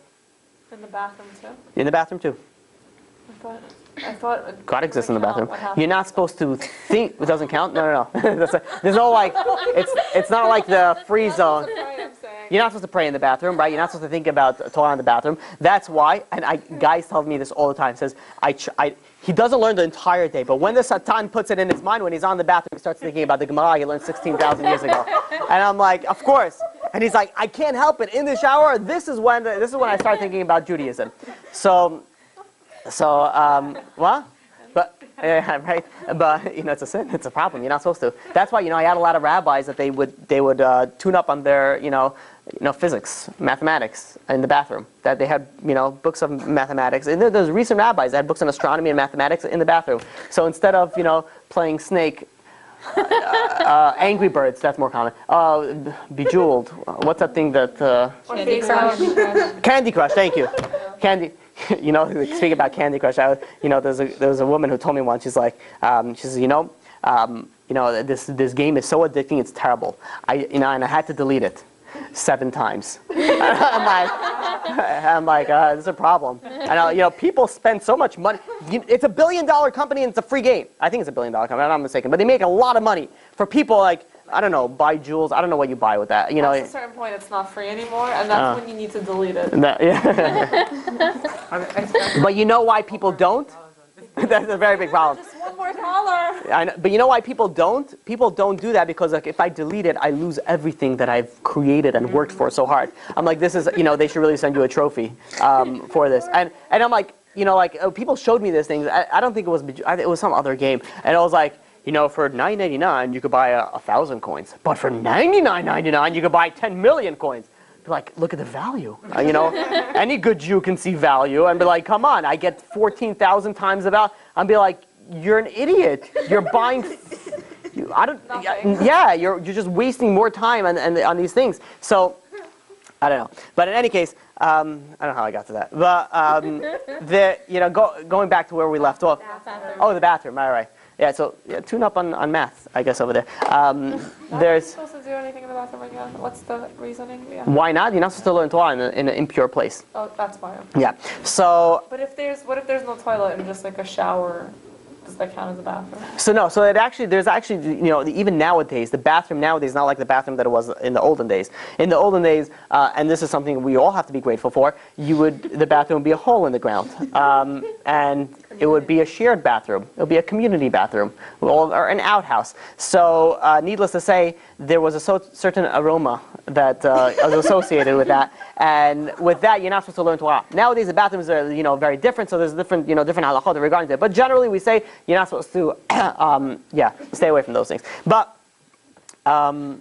In the bathroom too? in the bathroom too. I thought it God exists in the doesn't bathroom. count. What happened? You're not supposed to think. It doesn't count. No. There's no like. It's not like the free zone. You're not supposed to pray in the bathroom, right? You're not supposed to think about Torah in the bathroom. That's why. And guys tell me this all the time. Says he doesn't learn the entire day, but when the Satan puts it in his mind, when he's on the bathroom, he starts thinking about the Gemara he learned 16,000 years ago. And I'm like, of course. And he's like, I can't help it. In the shower, this is when I start thinking about Judaism. So what? But yeah, right. But it's a sin. It's a problem. You're not supposed to. That's why I had a lot of rabbis that they would tune up on their physics, mathematics in the bathroom. That they had books of mathematics. And there's recent rabbis that had books on astronomy and mathematics in the bathroom. So instead of playing Snake, Angry Birds, that's more common. Bejeweled. What's that thing that? Candy Crush. Candy Crush. Thank you. Candy. Speaking about Candy Crush, there was a woman who told me once. She's like, she says, this game is so addicting, it's terrible. And I had to delete it 7 times. I'm like, this is a problem. And people spend so much money. It's $1 billion company and it's a free game. I think it's $1 billion company. I'm not mistaken, but they make a lot of money for people like. I don't know, buy jewels. I don't know what you buy with that. At a certain point, it's not free anymore, and that's when you need to delete it. But you know why people don't? That's a very big problem. Just one more dollar. I know, but you know why people don't? People don't do that because if I delete it, I lose everything that I've created and worked for so hard. I'm like, this is, they should really send you a trophy for this. And I'm like, people showed me these things. I don't think it was some other game. And I was like, for $9.99 you could buy 1,000 coins, but for $99.99 you could buy 10 million coins. Be like, look at the value. Any good Jew can see value and be like, come on, I get 14,000 times the value. I'd be like, you're an idiot. You're buying. You're just wasting more time on these things. So I don't know. But in any case, I don't know how I got to that. But going back to where we left off. Oh, the bathroom. All right. Yeah, so tune up on math, I guess, over there. There's supposed to do anything in the bathroom again? What's the reasoning? Yeah. Why not? You're not supposed to learn Torah in an impure place. Oh, that's why. Yeah. So. But what if there's no toilet and just like a shower? Does that count as a bathroom? So no. So there's actually even nowadays the bathroom nowadays is not like the bathroom that it was in the olden days. In the olden days, and this is something we all have to be grateful for. The bathroom would be a hole in the ground, and it would be a shared bathroom. It would be a community bathroom or an outhouse. So needless to say, there was a certain aroma that was associated with that, and with that, you're not supposed to learn Torah. Nowadays, the bathrooms are very different, so there's different halachot regarding that. But generally, we say you're not supposed to stay away from those things. But the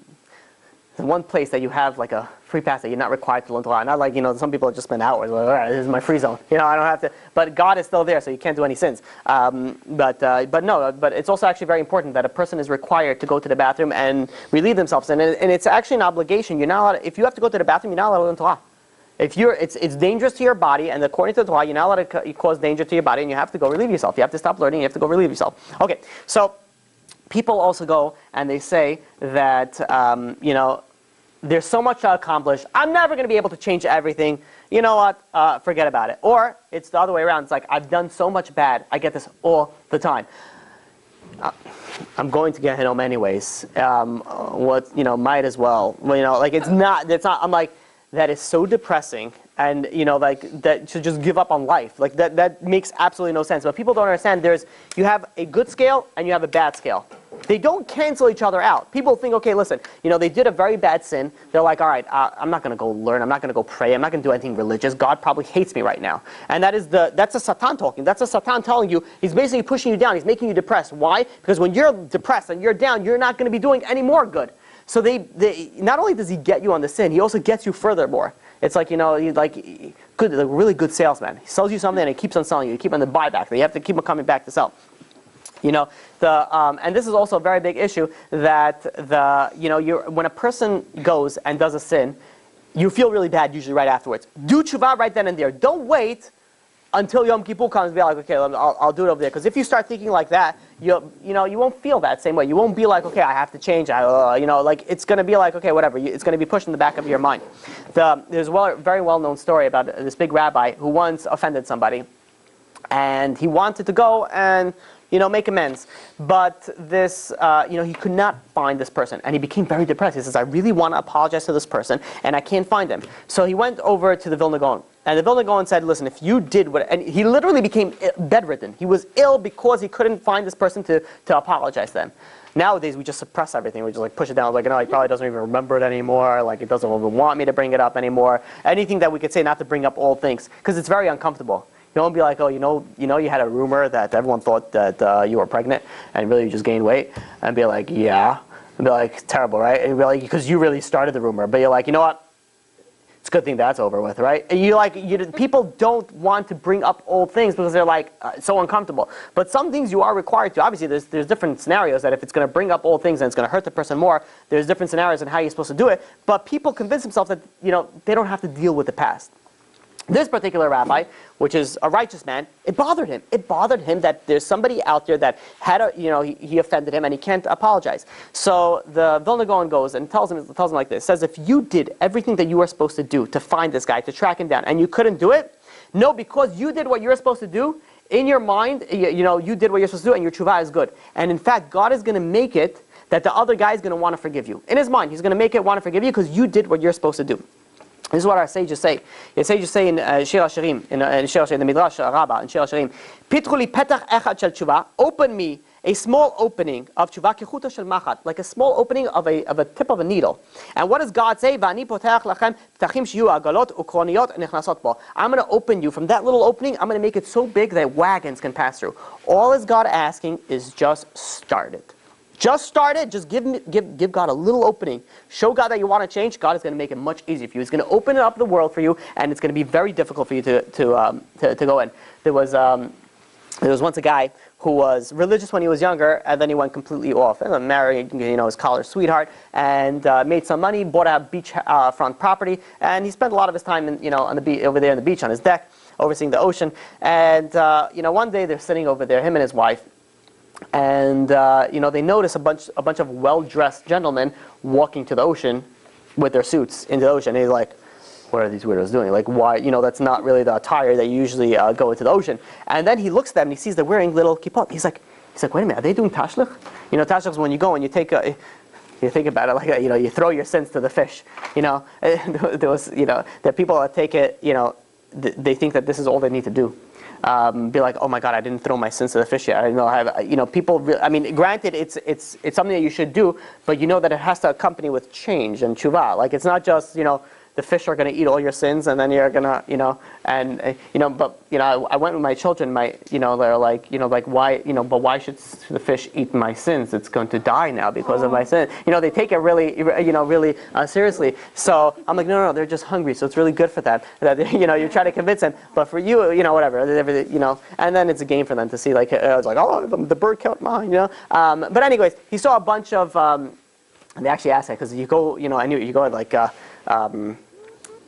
one place that you have like a free pass that you're not required to learn Torah. Not like some people just spend hours. Like, all right, this is my free zone. I don't have to. But God is still there, so you can't do any sins. But it's also actually very important that a person is required to go to the bathroom and relieve themselves. And it's actually an obligation. You're not allowed. If you have to go to the bathroom, you're not allowed to learn Torah. It's dangerous to your body, and according to the Torah, you're not allowed to cause danger to your body, and you have to go relieve yourself. You have to stop learning. You have to go relieve yourself. Okay, so people also go and they say that there's so much to accomplish. I'm never going to be able to change everything. You know what? Forget about it. Or it's the other way around. It's like I've done so much bad. I get this all the time. I'm going to get home anyways. Might as well. It's not. I'm like. That is so depressing, and that should just give up on life. Like that makes absolutely no sense. But people don't understand. You have a good scale and you have a bad scale. They don't cancel each other out. People think, okay, listen, they did a very bad sin. They're like, all right, I'm not going to go learn. I'm not going to go pray. I'm not going to do anything religious. God probably hates me right now. And that's a Satan talking. That's a Satan telling you. He's basically pushing you down. He's making you depressed. Why? Because when you're depressed and you're down, you're not going to be doing any more good. So they not only does he get you on the sin, he also gets you furthermore. It's like really good salesman. He sells you something and he keeps on selling you. You keep on the buyback. You have to keep on coming back to sell. And this is also a very big issue that when a person goes and does a sin, you feel really bad usually right afterwards. Do tshuva right then and there. Don't wait until Yom Kippur comes and be like, okay, I'll do it over there. Because if you start thinking like that, you won't feel that same way. You won't be like, okay, I have to change. It's going to be like, okay, whatever. It's going to be pushed in the back of your mind. There's a very well-known story about this big rabbi who once offended somebody. And he wanted to go and make amends. But this, he could not find this person. And he became very depressed. He says, I really want to apologize to this person, and I can't find him. So he went over to the Vilna Gaon. And the Vilna Gaon said, listen, if you did what... And he literally became bedridden. He was ill because he couldn't find this person to apologize to them. Nowadays, we just suppress everything. We just push it down. Like, no, he probably doesn't even remember it anymore. Like, he doesn't even want me to bring it up anymore. Anything that we could say not to bring up old things. Because it's very uncomfortable. You don't be like, oh, you had a rumor that everyone thought that you were pregnant and really you just gained weight, and be like, yeah, and be like, terrible, right? And be like, because you really started the rumor, but you're like, you know what? It's a good thing that's over with, right? And people don't want to bring up old things because they're like so uncomfortable. But some things you are required to. Obviously, there's different scenarios that if it's going to bring up old things and it's going to hurt the person more, there's different scenarios on how you're supposed to do it. But people convince themselves that they don't have to deal with the past. This particular rabbi, which is a righteous man, it bothered him. It bothered him that there's somebody out there that had he offended him and he can't apologize. So the Vilna Gaon goes and tells him like this. Says, if you did everything that you were supposed to do to find this guy, to track him down, and you couldn't do it, no, because you did what you were supposed to do, in your mind, you did what you're supposed to do, and your tshuva is good. And in fact, God is going to make it that the other guy is going to want to forgive you. In his mind, he's going to make it want to forgive you because you did what you're supposed to do. This is what our sages say. The sages say in Shir HaShirim, in the Midrash Rabbah, in Shir HaShirim, Pitchu li petach echad shel tshuva, open me a small opening of tshuva kechuta shel machat, like a small opening of a tip of a needle. And what does God say? V'ani potach lachem ptachim shiyu agalot ukroniyot nechnasot bo. I'm going to open you from that little opening. I'm going to make it so big that wagons can pass through. All is God asking is just start it. Just start it. Just give God a little opening. Show God that you want to change. God is going to make it much easier for you. He's going to open up the world for you, and it's going to be very difficult for you to go in. There was once a guy who was religious when he was younger, and then he went completely off. And married, his college sweetheart, and made some money, bought a beach front property, and he spent a lot of his time on the beach, over there on the beach on his deck, overseeing the ocean. And one day they're sitting over there, him and his wife. And they notice a bunch of well-dressed gentlemen walking to the ocean with their suits into the ocean. And he's like, what are these weirdos doing? Like, why? That's not really the attire that you usually go into the ocean. And then he looks at them and he sees they're wearing little kippot. He's like, wait a minute, are they doing tashlich? Tashlich is when you go and you think about it like you throw your sins to the fish. There are people that take it. They think that this is all they need to do. Be like, oh my God, I didn't throw my sins to the fish yet. I know I have, people. Granted, it's something that you should do, but that it has to accompany with change and tshuva. Like it's not just the fish are going to eat all your sins, and then you're gonna But I went with my children. They're like, why, but why should the fish eat my sins? It's going to die now because of my sin. They take it really, really seriously. So I'm like, no, they're just hungry. So it's really good for them. That you try to convince them, but for you, whatever, And then it's a game for them to see, like, it's like, oh, the bird killed mine, But anyways, he saw a bunch of. And they actually asked that because you go, I knew you go like.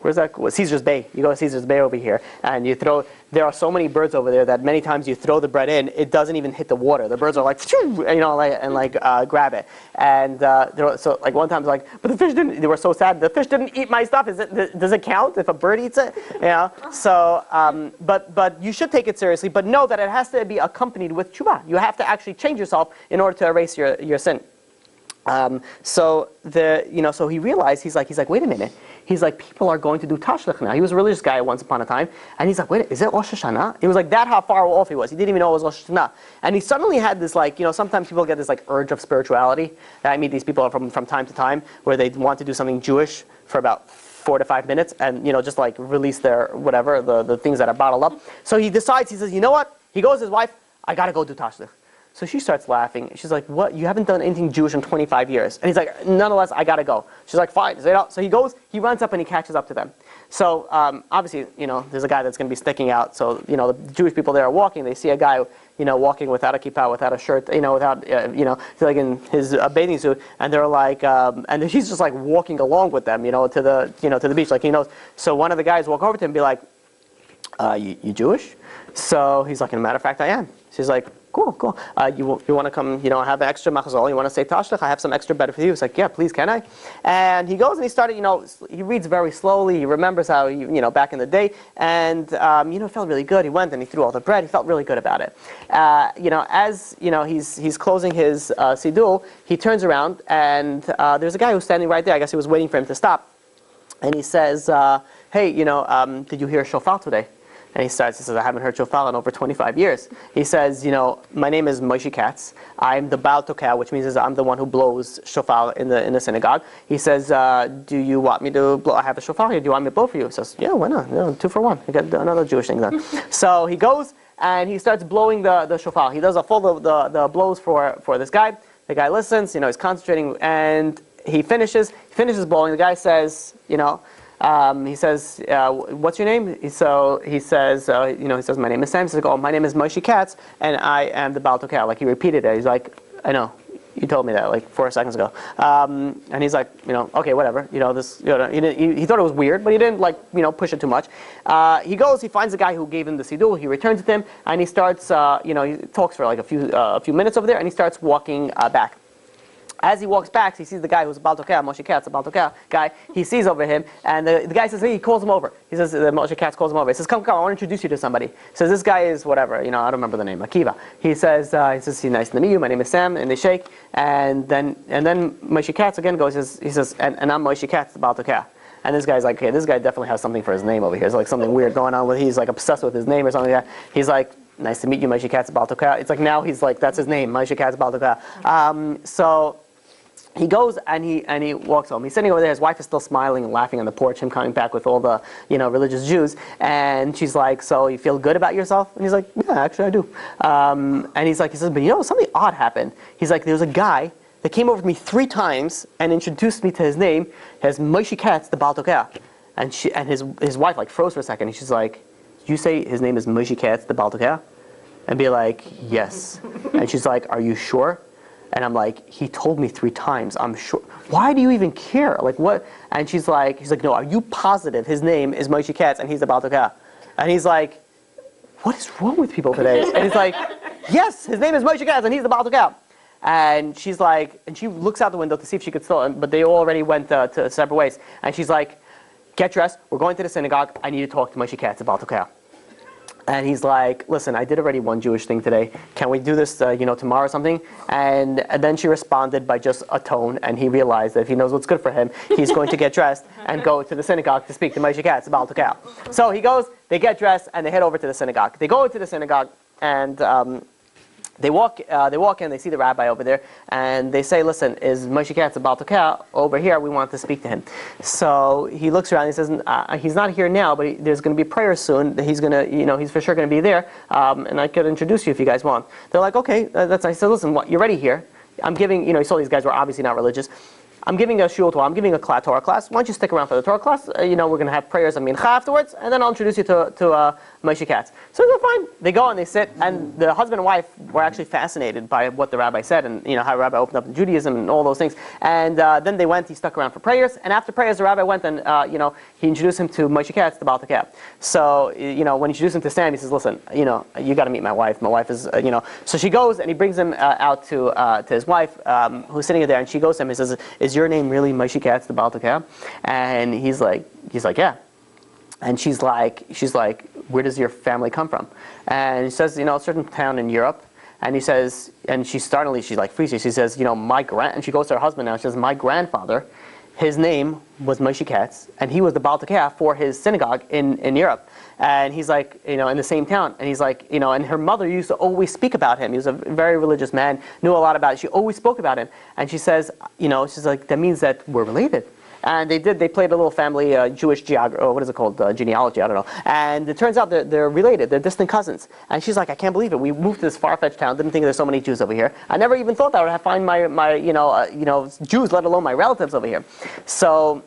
Where's that? Caesar's Bay. You go to Caesar's Bay over here, and you throw. There are so many birds over there that many times you throw the bread in, it doesn't even hit the water. The birds are like, grab it. And so like one time, like, but the fish didn't. They were so sad. The fish didn't eat my stuff. Does it count if a bird eats it? So, but you should take it seriously. But know that it has to be accompanied with tshuva. You have to actually change yourself in order to erase your sin. So he realized he's like, wait a minute. He's like, people are going to do tashlich now. He was a religious guy once upon a time, and he's like, wait, is it Rosh Hashanah? He was like, that how far off he was. He didn't even know it was Rosh Hashanah. And he suddenly had this sometimes people get this urge of spirituality. I meet these people from time to time where they want to do something Jewish for about 4 to 5 minutes, and just like release their whatever the things that are bottled up. So he decides. He says, you know what? He goes to his wife. I gotta go do tashlich. So she starts laughing. She's like, what? You haven't done anything Jewish in 25 years. And he's like, nonetheless, I got to go. She's like, fine. So he goes, he runs up and he catches up to them. So obviously, there's a guy that's going to be sticking out. So, the Jewish people there are walking. They see a guy, walking without a kippah, without a shirt, without, like in his bathing suit, and they're like, and he's just like walking along with them, to the beach, like he knows. So one of the guys walk over to him and be like, you Jewish? So he's like, as a matter of fact, I am. She's like, cool. You want to come, have an extra machzor? You want to say tashlech? I have some extra better for you. He's like, yeah, please, can I? And he goes and he started, he reads very slowly. He remembers how, back in the day. And, it felt really good. He went and he threw all the bread. He felt really good about it. As, he's closing his siddur, he turns around and there's a guy who's standing right there. I guess he was waiting for him to stop. And he says, hey, did you hear shofar today? And he says, I haven't heard shofar in over 25 years. He says, my name is Moshe Katz. I'm the Baal Tokeh, which means I'm the one who blows shofar in the synagogue. He says, do you want me to blow? I have a shofar here. Do you want me to blow for you? He says, yeah, why not? 2 for 1. You got another Jewish thing done. So he goes and he starts blowing the shofar. He does a full the blows for this guy. The guy listens, he's concentrating, and he finishes blowing. The guy says, he says, what's your name? So he says, my name is Sam. He says, my name is Moshe Katz, and I am the Baal Tokeh. Like he repeated it. He's like, I know, you told me that like 4 seconds ago. And he's like, okay, whatever. He thought it was weird, but he didn't push it too much. He goes, he finds the guy who gave him the siddur. He returns with him, and he starts, he talks for like a few minutes over there, and he starts walking back. As he walks back, he sees the guy who's a Baal Tokeh, Moshe Katz, a Baal Tokeh guy. He sees over him, and the guy says, hey, he calls him over. He says, Moshe Katz calls him over. He says, come, I want to introduce you to somebody. He says, this guy is whatever, I don't remember the name, Akiva. He says, nice to meet you, my name is Sam, and they shake. And then Moshe Katz again goes, he says, and I'm Moshe Katz, the Baal Tokeh. And this guy's like, okay, this guy definitely has something for his name over here. There's like something weird going on with, he's like obsessed with his name or something like that. He's like, nice to meet you, Moshe Katz, Baal Tokeh. It's like now he's like, that's his name, Moshe Katz, Baal Tokeh. So he goes and he walks home. He's sitting over there. His wife is still smiling and laughing on the porch. Him coming back with all the religious Jews, and she's like, "So you feel good about yourself?" And he's like, "Yeah, actually I do." And he says, "But something odd happened." He's like, "There was a guy that came over to me 3 times and introduced me to his name as Moshe Katz, the Baal Tokeh." And his wife like froze for a second. And she's like, "You say his name is Moshe Katz, the Baal Tokeh?" And be like, "Yes." And she's like, "Are you sure?" And I'm like, he told me 3 times, I'm sure. Why do you even care? Like what? And he's like, no, are you positive his name is Moshe Katz and he's the Baal Tokeh? And he's like, what is wrong with people today? And he's like, yes, his name is Moshe Katz and he's the Baal Tokeh. And she's like, and she looks out the window to see if she could still, but they already went to separate ways. And she's like, get dressed, we're going to the synagogue, I need to talk to Moshe Katz, the Baal Tokeh. And he's like, listen, I did already one Jewish thing today. Can we do this, tomorrow or something? And then she responded by just a tone, and he realized that if he knows what's good for him, he's going to get dressed and go to the synagogue to speak to Moshe Katz, Baal Tokeh. So he goes, they get dressed, and they head over to the synagogue. They go into the synagogue, and they walk in, they see the rabbi over there, and they say, listen, is Moshe Katz, Baal Tokeh, over here? We want to speak to him. So he looks around, and he says, he's not here now, but there's going to be prayer soon. He's going to, he's for sure going to be there, and I could introduce you if you guys want. They're like, okay, that's nice. So listen, you're already here. I'm giving, you saw these guys were obviously not religious. I'm giving a shul Torah, I'm giving a Torah class. Why don't you stick around for the Torah class? We're going to have prayers and mincha afterwards, and then I'll introduce you to Moshe Katz. So they're fine. They go and they sit, and the husband and wife were actually fascinated by what the rabbi said, and how the rabbi opened up Judaism and all those things. And then they went, he stuck around for prayers, and after prayers the rabbi went and, he introduced him to Moshe Katz, the Baal Tokeh. So, when he introduced him to Sam, he says, listen, you got to meet my wife. My wife is, So she goes, and he brings him out to his wife, who's sitting there, and she goes to him and says, is your name really Moshe Katz, the Baal Tokeh? And he's like, yeah. And she's like, where does your family come from? And he says, a certain town in Europe. And he says, and she's like freezes. She says, and she goes to her husband now. She says, my grandfather, his name was Moshe Katz, and he was the Baal Tokeh for his synagogue in Europe. And he's like, in the same town. And he's like, and her mother used to always speak about him. He was a very religious man, knew a lot about it. She always spoke about him. And she says, she's like, that means that we're related. And they played a little family Jewish genealogy, I don't know. And it turns out they're related, they're distant cousins. And she's like, I can't believe it. We moved to this far-fetched town, didn't think there's so many Jews over here. I never even thought that I would find my Jews, let alone my relatives over here. So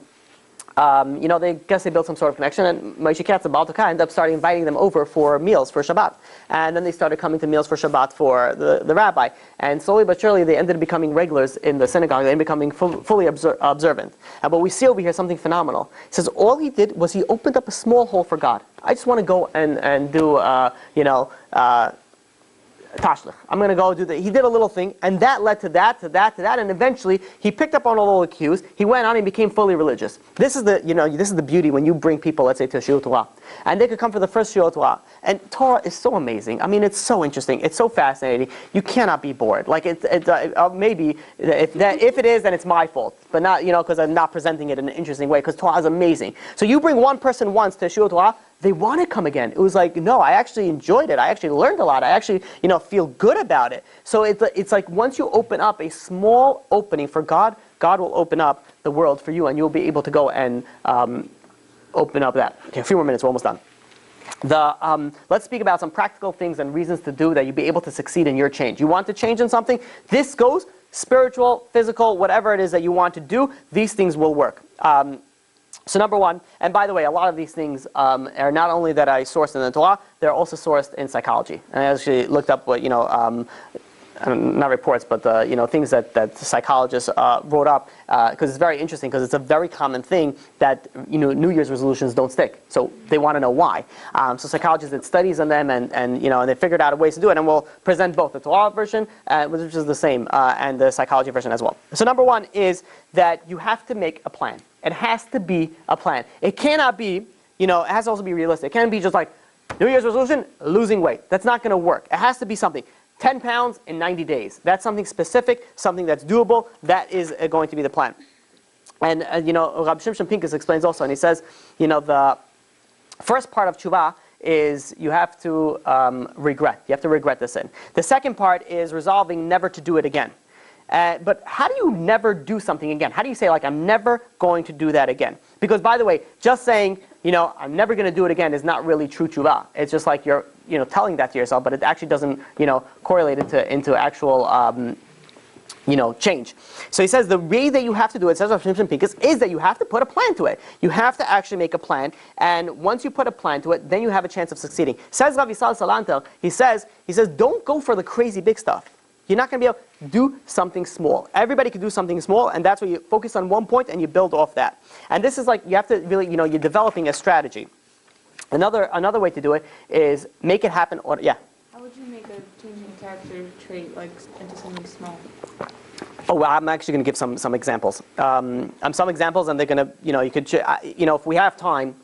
they guess they built some sort of connection, and Moshe Katz and Baal Tukai ended up starting inviting them over for meals for Shabbat. And then they started coming to meals for Shabbat for the rabbi. And slowly but surely they ended up becoming regulars in the synagogue. They ended up becoming fully observant. But we see over here something phenomenal. He says all he did was he opened up a small hole for God. I just want to go and do, Tashlich. I'm going to go do that. He did a little thing, and that led to that, and eventually he picked up on all the cues. He went on and became fully religious. This is the beauty when you bring people, let's say, to Shiur Torah, and they could come for the first Shiur Torah. And Torah is so amazing. I mean, it's so interesting. It's so fascinating. You cannot be bored. Like maybe if it is, then it's my fault, but not because I'm not presenting it in an interesting way. Because Torah is amazing. So you bring one person once to Shiur Torah, they want to come again. It was like, no, I actually enjoyed it. I actually learned a lot. I actually, feel good about it. So it's like once you open up a small opening for God, God will open up the world for you, and you'll be able to go and open up that. Okay, a few more minutes. We're almost done. Let's speak about some practical things and reasons to do that you'll be able to succeed in your change. You want to change in something? This goes spiritual, physical, whatever it is that you want to do. These things will work. So number one, and by the way, a lot of these things are not only that I sourced in the Torah, they're also sourced in psychology. And I actually looked up what, not reports, but things that psychologists wrote up, because it's very interesting, because it's a very common thing that New Year's resolutions don't stick. So they want to know why. So psychologists did studies on them, and they figured out ways to do it. And we'll present both the Torah version, which is the same, and the psychology version as well. So number one is that you have to make a plan. It has to be a plan. It cannot be, it has to also be realistic. It can't be just like New Year's resolution, losing weight. That's not going to work. It has to be something. 10 pounds in 90 days. That's something specific, something that's doable. That is going to be the plan. And, Rabbi Shimshon Pincus explains also, and he says, the first part of Teshuvah is you have to regret. You have to regret the sin. The second part is resolving never to do it again. But how do you never do something again? How do you say, I'm never going to do that again? Because, by the way, just saying, I'm never going to do it again is not really true Teshuvah. It's just like you're, telling that to yourself, but it actually doesn't, correlate into actual, change. So he says the way that you have to do it, says Rav Shimshon Pincus, is that you have to put a plan to it. You have to actually make a plan, and once you put a plan to it, then you have a chance of succeeding. Says Rav Yisrael Salanter, he says, don't go for the crazy big stuff. You're not going to be able to do something small. Everybody can do something small, and that's where you focus on one point and you build off that. And this is like, you have to really, you're developing a strategy. Another way to do it is make it happen. How would you make a change in character trait into something small? Oh, well, I'm actually going to give some examples. Some examples, and they're going to, you could, if we have time,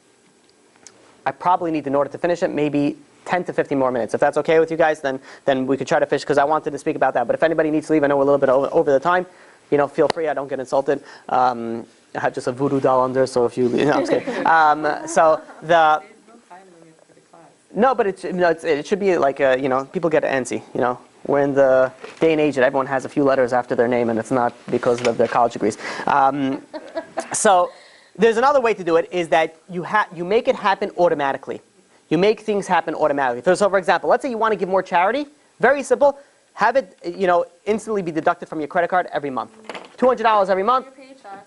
I probably need, in order to finish it, maybe 10 to 15 more minutes. If that's okay with you guys, then we could try to finish, because I wanted to speak about that. But if anybody needs to leave, I know we're a little bit over the time, feel free. I don't get insulted. I have just a voodoo doll under, so if you, I'm just kidding. No, but it should be like, people get antsy, We're in the day and age that everyone has a few letters after their name, and it's not because of their college degrees. So there's another way to do it, is that you make it happen automatically. You make things happen automatically. So for example, let's say you want to give more charity. Very simple. Have it, instantly be deducted from your credit card every month. $200 every month.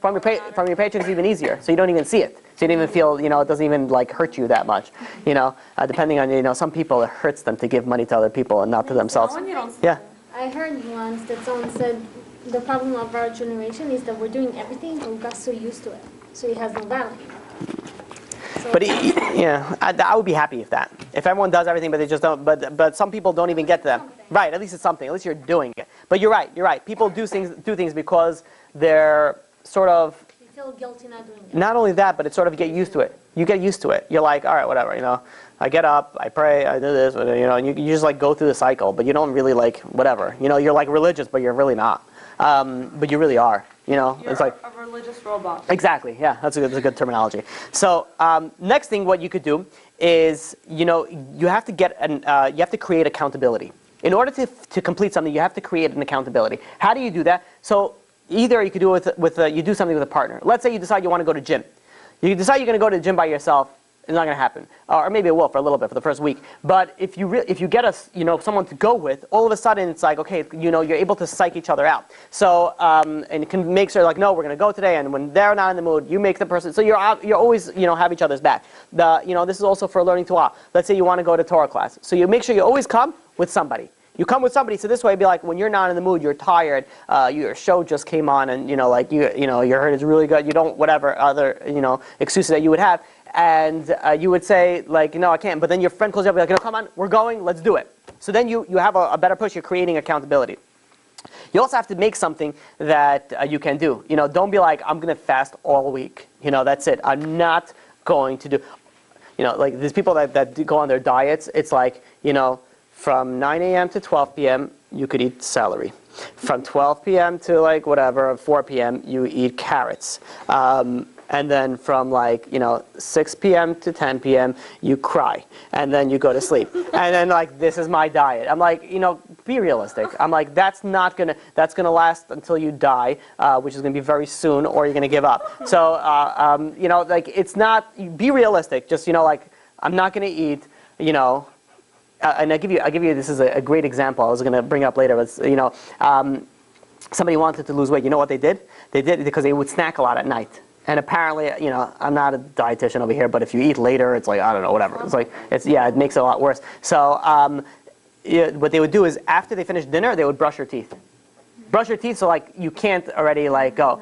From your paycheck is even easier, so you don't even see it. So you don't even feel, it doesn't even hurt you that much. Depending on, some people, it hurts them to give money to other people and not to themselves. Yeah. I heard once that someone said the problem of our generation is that we're doing everything, but we got so used to it, so it has no value. But I would be happy if everyone does everything, but they just don't. But some people don't even get to them. Right? At least it's something. At least you're doing it. But you're right. People do things because they're sort of. You feel guilty not doing it. Not only that, but it's sort of get used to it. You get used to it. You're like, all right, whatever. I get up, I pray, I do this, and you just go through the cycle. But you don't really whatever. You're religious, but you're really not. But you really are. It's like a religious robot. Exactly. Yeah, that's a good terminology. So next thing, what you could do is, you have to create accountability. In order to complete something, you have to create an accountability. How do you do that? So either you could do it with you do something with a partner. Let's say you decide you want to go to gym. You decide you're going to go to the gym by yourself. It's not going to happen, or maybe it will for a little bit for the first week. But if you get someone to go with, all of a sudden it's like, okay, you're able to psych each other out. So and it can make sure like, no, we're going to go today, and when they're not in the mood, you make the person. So you're always have each other's back. This is also for learning Torah. Let's say you want to go to Torah class, so you make sure you always come with somebody. You come with somebody, so this way, it'd be like when you're not in the mood, you're tired, your show just came on, and your hurt is really good. You don't whatever other excuses that you would have, and you would say like, no, I can't. But then your friend calls you up, like, no, come on, we're going, let's do it. So then you have a better push. You're creating accountability. You also have to make something that you can do. Don't be like, I'm going to fast all week. That's it. I'm not going to do. Like there's people that go on their diets. It's like from 9 a.m. to 12 p.m., you could eat celery. From 12 p.m. to like whatever, 4 p.m., you eat carrots. And then from 6 p.m. to 10 p.m., you cry. And then you go to sleep. And then this is my diet. I'm like, be realistic. I'm like, that's going to last until you die, which is going to be very soon, or you're going to give up. So, it's not, be realistic. Just, I'm not going to eat, and I'll give you, this is a great example I was going to bring up later. Was, somebody wanted to lose weight. You know what they did? They did it because they would snack a lot at night. And apparently, I'm not a dietitian over here, but if you eat later, it's like, I don't know, whatever. It makes it a lot worse. So what they would do is after they finish dinner, they would brush your teeth. Brush your teeth so you can't already go,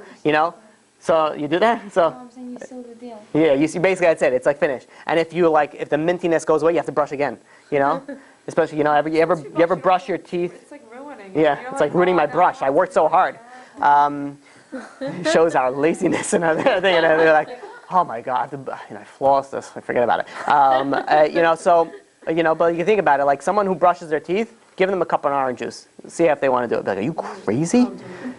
So you do that? So I'm saying you seal the deal. yeah, you see, basically that's it. It's finished. And if you if the mintiness goes away, you have to brush again. Especially you ever brush your teeth? It's like ruining. Yeah, it's like ruining my brush. I worked so hard. Shows our laziness and everything. And they're like, oh my God, I floss this. I forget about it. But you think about it, like someone who brushes their teeth, give them a cup of orange juice. See if they want to do it. Be like, are you crazy?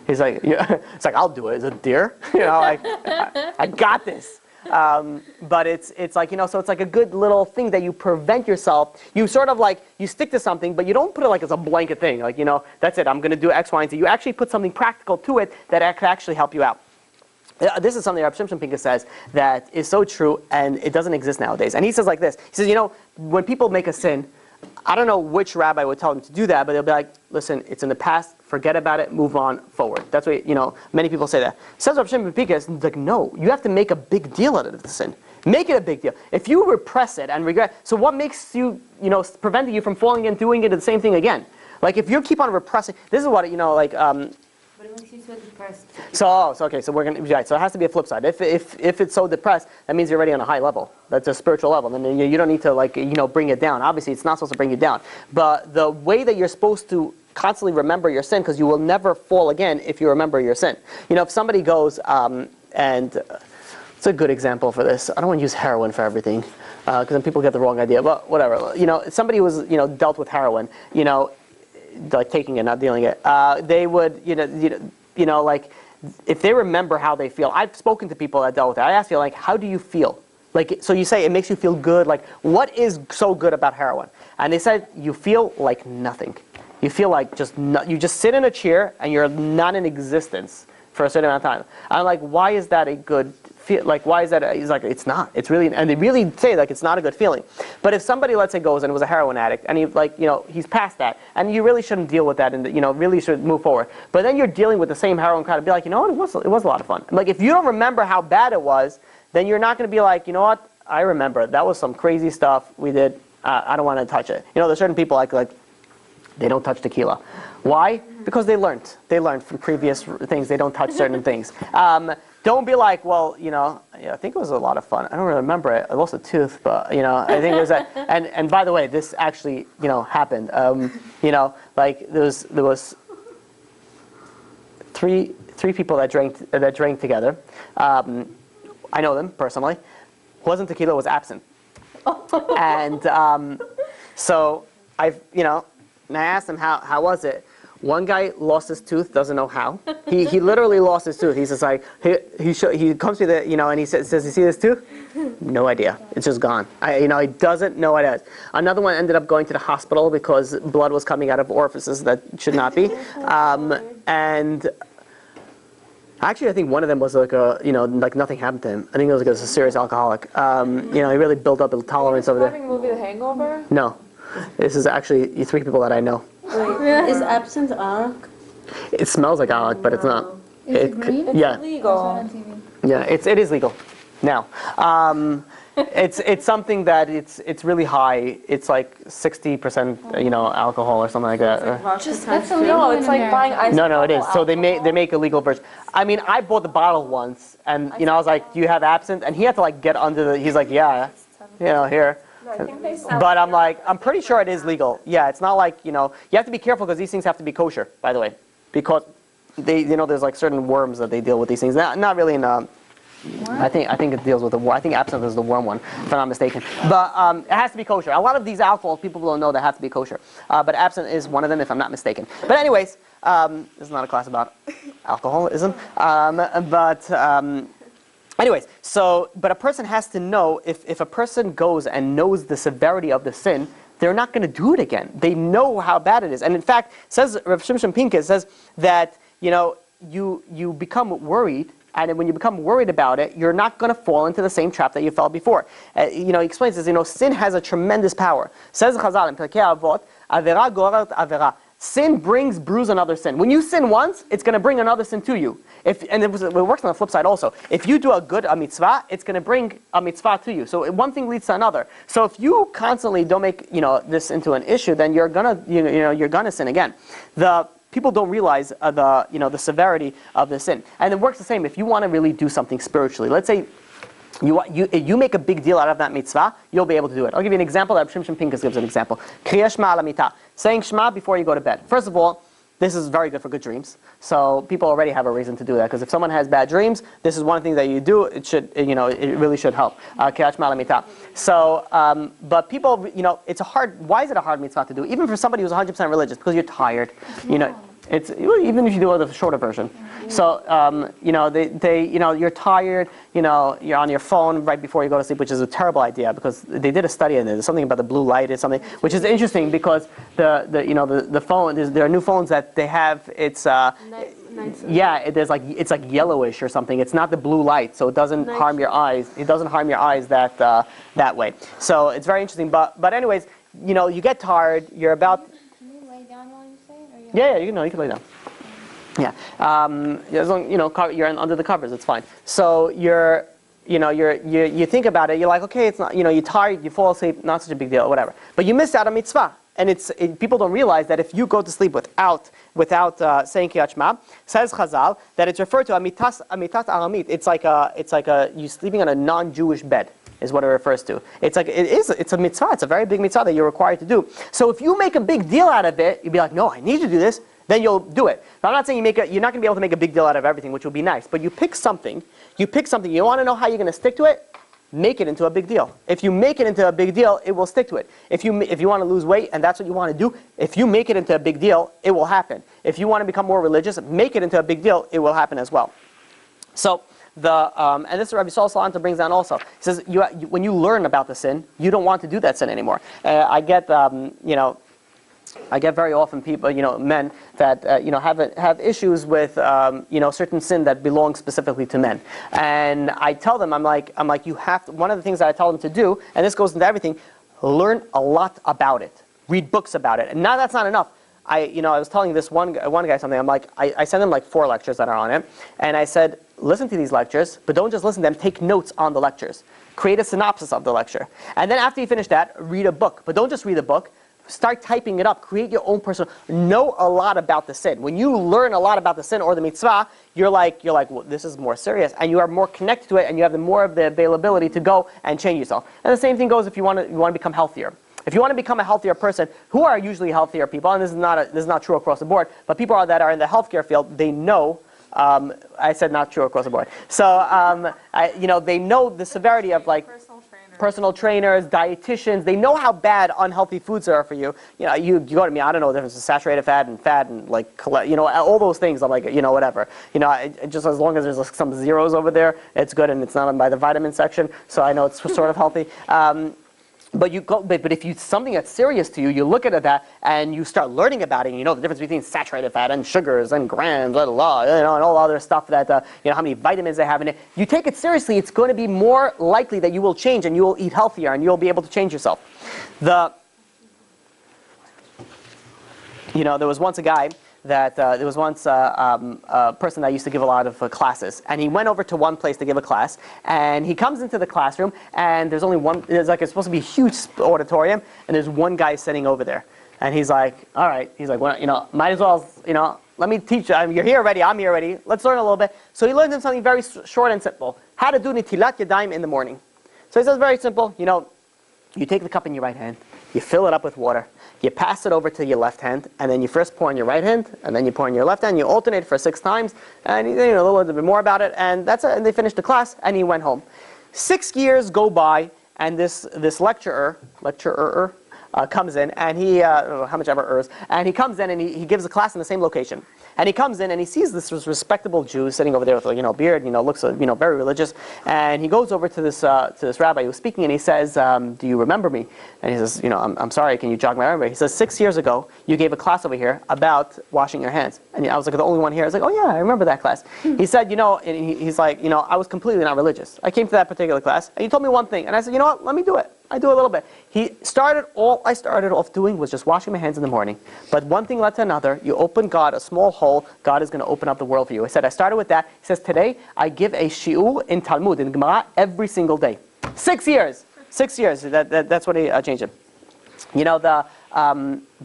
He's like, yeah. It's like, I'll do it. Is it deer? I got this. But it's like, so it's like a good little thing that you prevent yourself. You sort of you stick to something, but you don't put it as a blanket thing. That's it. I'm going to do X, Y, and Z. You actually put something practical to it that could actually help you out. This is something Rabbi Shimshon Pincus says that is so true, and it doesn't exist nowadays. And he says like this. He says, when people make a sin, I don't know which rabbi would tell them to do that, but they'll be like, listen, it's in the past, forget about it, move on forward. That's what, many people say that. Says Rabbi Shimon Pincus, like, no, you have to make a big deal out of the sin. Make it a big deal. If you repress it and regret, so what makes you, preventing you from falling and doing it the same thing again? Like, if you keep on repressing, this is what, But it makes you so depressed. So we're going to, right, so it has to be a flip side. If it's so depressed, that means you're already on a high level. That's a spiritual level. And then you don't need to bring it down. Obviously, it's not supposed to bring you down. But the way that you're supposed to constantly remember your sin, because you will never fall again if you remember your sin. If somebody goes, and it's a good example for this. I don't want to use heroin for everything, because then people get the wrong idea. But whatever. Somebody who was, dealt with heroin, like taking it, not dealing it, they would, if they remember how they feel. I've spoken to people that dealt with it. I ask you, how do you feel? So you say it makes you feel good. What is so good about heroin? And they said you feel like nothing. You feel like you just sit in a chair and you're not in existence for a certain amount of time. I'm like, why is that a good feel? Why is that? He's like, it's not. It's really, and they really say it's not a good feeling. But if somebody, let's say, goes and was a heroin addict, and he's past that, and you really shouldn't deal with that, and really should move forward. But then you're dealing with the same heroin crowd, and be like, it was a lot of fun. If you don't remember how bad it was, then you're not going to be like, what? I remember that was some crazy stuff we did. I don't want to touch it. There's certain people like they don't touch tequila. Why? Because they learned. They learned from previous things. They don't touch certain things. Don't be like, well, I think it was a lot of fun. I don't really remember it. I lost a tooth, but I think it was that. And by the way, this actually happened. There was three people that drank together. I know them personally. Wasn't tequila, was absinthe. And so and I asked him how was it. One guy lost his tooth, doesn't know how. He literally lost his tooth. He's just like he comes to the and he says, you see this tooth? No idea. It's just gone. He doesn't know what it is. Another one ended up going to the hospital because blood was coming out of orifices that should not be. And Actually, I think one of them was like like nothing happened to him. I think it was like a serious alcoholic. He really built up a tolerance over there. Having the movie The Hangover? No, this is actually 3 people that I know. Wait, is absinthe arak? It smells like alcohol, but it's not. Is it green? Yeah, Legal. yeah, it is legal now. It's something that it's really high. It's like 60% alcohol or something like that. That's No, it's like buying ice. No, it is. So they alcohol. make a legal version. I mean, I bought the bottle once, and I was like, "Do you have absinthe?" And he had to like get under the. He's like, "Yeah, here." No, I think they sell But I'm like, I'm pretty sure it is legal. Yeah, it's not like you have to be careful because these things have to be kosher, by the way, because they there's like certain worms that they deal with these things. Not really in. I think it deals with the worm. I think absinthe is the worm one, if I'm not mistaken. But it has to be kosher. A lot of these alcohols, people don't know that have to be kosher. But absinthe is one of them, if I'm not mistaken. But anyways, this is not a class about alcoholism. Anyways, but a person has to know if a person goes and knows the severity of the sin, they're not going to do it again. They know how bad it is. And in fact, says Rav Shimshon Pincus says that you become worried. And when you become worried about it, you're not going to fall into the same trap that you fell before. He explains this, sin has a tremendous power. Says Chazal in Pirkei Avot, Avera gorert avera. Sin brings bruise another sin. When you sin once, it's going to bring another sin to you. And it works on the flip side also. If you do a mitzvah, it's going to bring a mitzvah to you. So one thing leads to another. So if you constantly don't make this into an issue, then you're gonna sin again. People don't realize the severity of the sin, and it works the same. If you want to really do something spiritually, let's say you make a big deal out of that mitzvah, you'll be able to do it. I'll give you an example. Reb Shimshon Pincus gives an example. Kriyas Shema al hamita, saying Shema before you go to bed. First of all, this is very good for good dreams. So people already have a reason to do that, because if someone has bad dreams, this is one thing that you do. It should, it really should help. Kriyas Shema al hamita. So, but people, it's a hard. Why is it a hard mitzvah to do? Even for somebody who's 100% religious, because you're tired. It's even if you do the shorter version. So you're tired. You're on your phone right before you go to sleep, which is a terrible idea, because they did a study and there's something about the blue light is something, which is interesting because the phone, there are new phones that they have. It's it's like yellowish or something. It's not the blue light, so it doesn't harm your eyes. It doesn't harm your eyes that way. So it's very interesting. But anyways, you get tired. You're about. Yeah, you can lay down. Yeah, as long you're under the covers, it's fine. So you think about it. You're like, okay, it's not. You're tired. You fall asleep. Not such a big deal, whatever. But you miss out on mitzvah, and people don't realize that if you go to sleep without saying Kriyat Shema, says Chazal that it's referred to amitas aramit. It's like you sleeping on a non-Jewish bed. Is what it refers to. It's a mitzvah. It's a very big mitzvah that you're required to do. So if you make a big deal out of it, you'll be like, no, I need to do this. Then you'll do it. Now, I'm not saying you're not going to be able to make a big deal out of everything, which would be nice. But you pick something. You want to know how you're going to stick to it. Make it into a big deal. If you make it into a big deal, it will stick to it. If you want to lose weight and that's what you want to do, if you make it into a big deal, it will happen. If you want to become more religious, make it into a big deal. It will happen as well. So. And this Rabbi Saul Salanta brings down also. He says, when you learn about the sin, you don't want to do that sin anymore. I get very often people, men that have issues with certain sin that belong specifically to men. And I tell them, I'm like, you have to, one of the things that I tell them to do, and this goes into everything, learn a lot about it. Read books about it. And now that's not enough. I was telling this one guy something. I'm like, I sent him like 4 lectures that are on it, and I said, listen to these lectures, but don't just listen to them. Take notes on the lectures. Create a synopsis of the lecture, and then after you finish that, read a book. But don't just read a book. Start typing it up. Create your own personal. Know a lot about the sin. When you learn a lot about the sin or the mitzvah, you're like, well, this is more serious, and you are more connected to it, and you have more of the availability to go and change yourself. And the same thing goes if you want to become healthier. If you want to become a healthier person, who are usually healthier people, and this is not true across the board, but people that are in the healthcare field, they know. I said not true across the board. So they know the severity of like personal trainers, dietitians. They know how bad unhealthy foods are for you. You go to me. I don't know the difference between saturated fat and like all those things. I'm like whatever. Just as long as there's some zeros over there, it's good, and it's not by the vitamin section. So I know it's sort of healthy. But if you something that's serious to you, you look at that and you start learning about it. And you know the difference between saturated fat and sugars and grams, and all other stuff that how many vitamins they have in it. You take it seriously, it's going to be more likely that you will change and you will eat healthier and you'll be able to change yourself. There was once a guy that there was once a person that used to give a lot of classes, and he went over to one place to give a class, and he comes into the classroom, and there's only one. It's supposed to be a huge auditorium, and there's one guy sitting over there, and he's like, all right, he's like, well, might as well, let me teach you. You're here already. I'm here already. Let's learn a little bit. So he learned him something very short and simple: how to do nitilat yadayim in the morning. So he says very simple. You take the cup in your right hand, you fill it up with water. You pass it over to your left hand, and then you first pour in your right hand, and then you pour in your left hand. You alternate for 6 times, and a little bit more about it, and that's it. And they finished the class, and he went home. 6 years go by, and this lecturer comes in, and he how much ever errs, and he comes in and he gives a class in the same location. And he comes in and he sees this respectable Jew sitting over there with a beard, looks very religious. And he goes over to this rabbi who was speaking, and he says, "Do you remember me?" And he says, "I'm sorry. Can you jog my memory?" He says, 6 years ago, you gave a class over here about washing your hands. And I was like the only one here. I was like, "Oh yeah, I remember that class." He said, and he's like, I was completely not religious. I came to that particular class, and you told me one thing, and I said, you know what? Let me do it. I do a little bit. All I started off doing was just washing my hands in the morning. But one thing led to another. You open God a small hole, God is going to open up the world for you. I said, I started with that. He says, today I give a shiur in Talmud, in Gemara, every single day. 6 years. 6 years. That's what he changed it.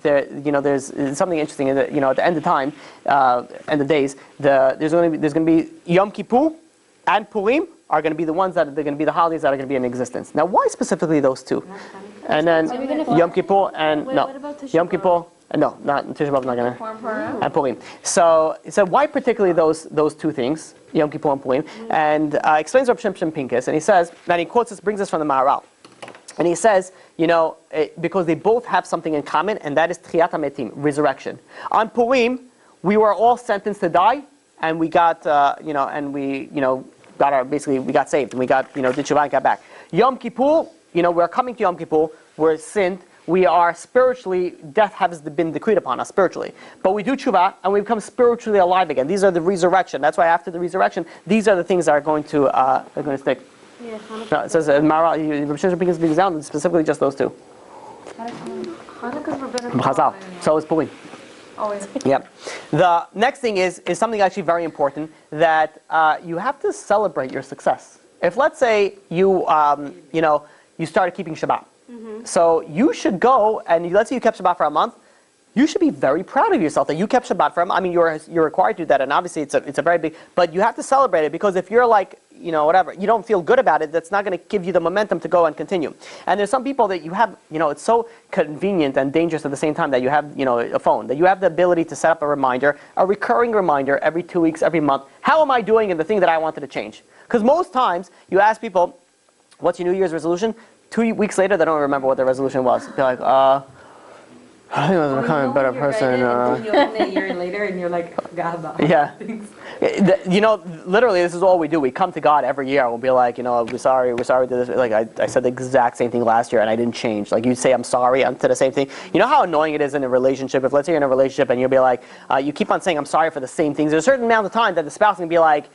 There's something interesting. At the end of time, end of days, there's going to be Yom Kippur and Purim are going to be the ones that they're going to be the holidays that are going to be in existence. Now, why specifically those two? And then Yom Kippur and Yom Kippur. No, not Teshuvah. Not going to. And Purim. So why particularly those two things, Yom Kippur and Purim? And explains Rav Shimshon Pincus, and he says, and he quotes this, brings us from the Maharal, and he says, because they both have something in common, and that is Tchiyat HaMetim, resurrection. On Purim, we were all sentenced to die, and we got, we got saved, and we got, did Teshuvah and got back. Yom Kippur, we're coming to Yom Kippur, we're sinned, we are spiritually, death has been decreed upon us spiritually. But we do Teshuvah, and we become spiritually alive again. These are the resurrection. That's why after the resurrection, these are the things that are going to stick. Yeah, no, it says Maharal, specifically just those two. Hanukkah's rabbinic. Chazal. So is Purim. Always. Yep. The next thing is something actually very important, that you have to celebrate your success. If let's say you started keeping Shabbat, so you should go and let's say you kept Shabbat for a month. You should be very proud of yourself that you kept Shabbat for a month. I mean, you're required to do that, and obviously it's a very big. But you have to celebrate it, because if you're like whatever, you don't feel good about it, that's not going to give you the momentum to go and continue. And there's some people that you have, it's so convenient and dangerous at the same time that you have, a phone, that you have the ability to set up a reminder, a recurring reminder every 2 weeks, every month. How am I doing in the thing that I wanted to change? Because most times you ask people, what's your New Year's resolution? 2 weeks later, they don't remember what their resolution was. They're like, I think I'm becoming a better person. You open a year later and you're like, God, yeah. Literally, this is all we do. We come to God every year. We'll be like, we're sorry to this. Like I said the exact same thing last year and I didn't change. Like you say, I'm sorry to the same thing. You know how annoying it is in a relationship? If let's say you're in a relationship and you'll be like, you keep on saying I'm sorry for the same things. There's a certain amount of time that the spouse can be like,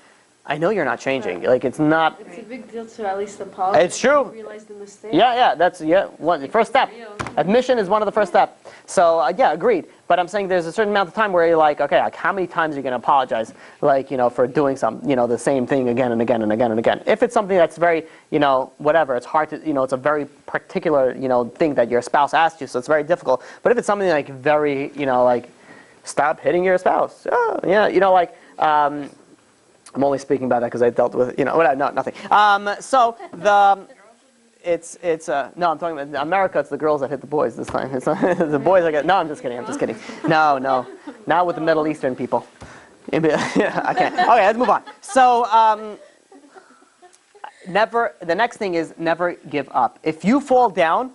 I know you're not changing. Like it's not. It's a big deal to at least apologize. It's true. Realize the mistake. Yeah. That's the first step. Admission is one of the first steps. So agreed. But I'm saying there's a certain amount of time where you're like, okay, like how many times are you going to apologize, for doing the same thing again and again and again and again? If it's something that's very, whatever, it's hard to, it's a very particular, thing that your spouse asked you, so it's very difficult. But if it's something like very, stop hitting your spouse. I'm only speaking about that because I dealt with, nothing. No, I'm talking about America. It's the girls that hit the boys this time. It's not, the boys that get. No, I'm just kidding. No, not with the Middle Eastern people. I can't. Okay, let's move on. So, the next thing is never give up. If you fall down,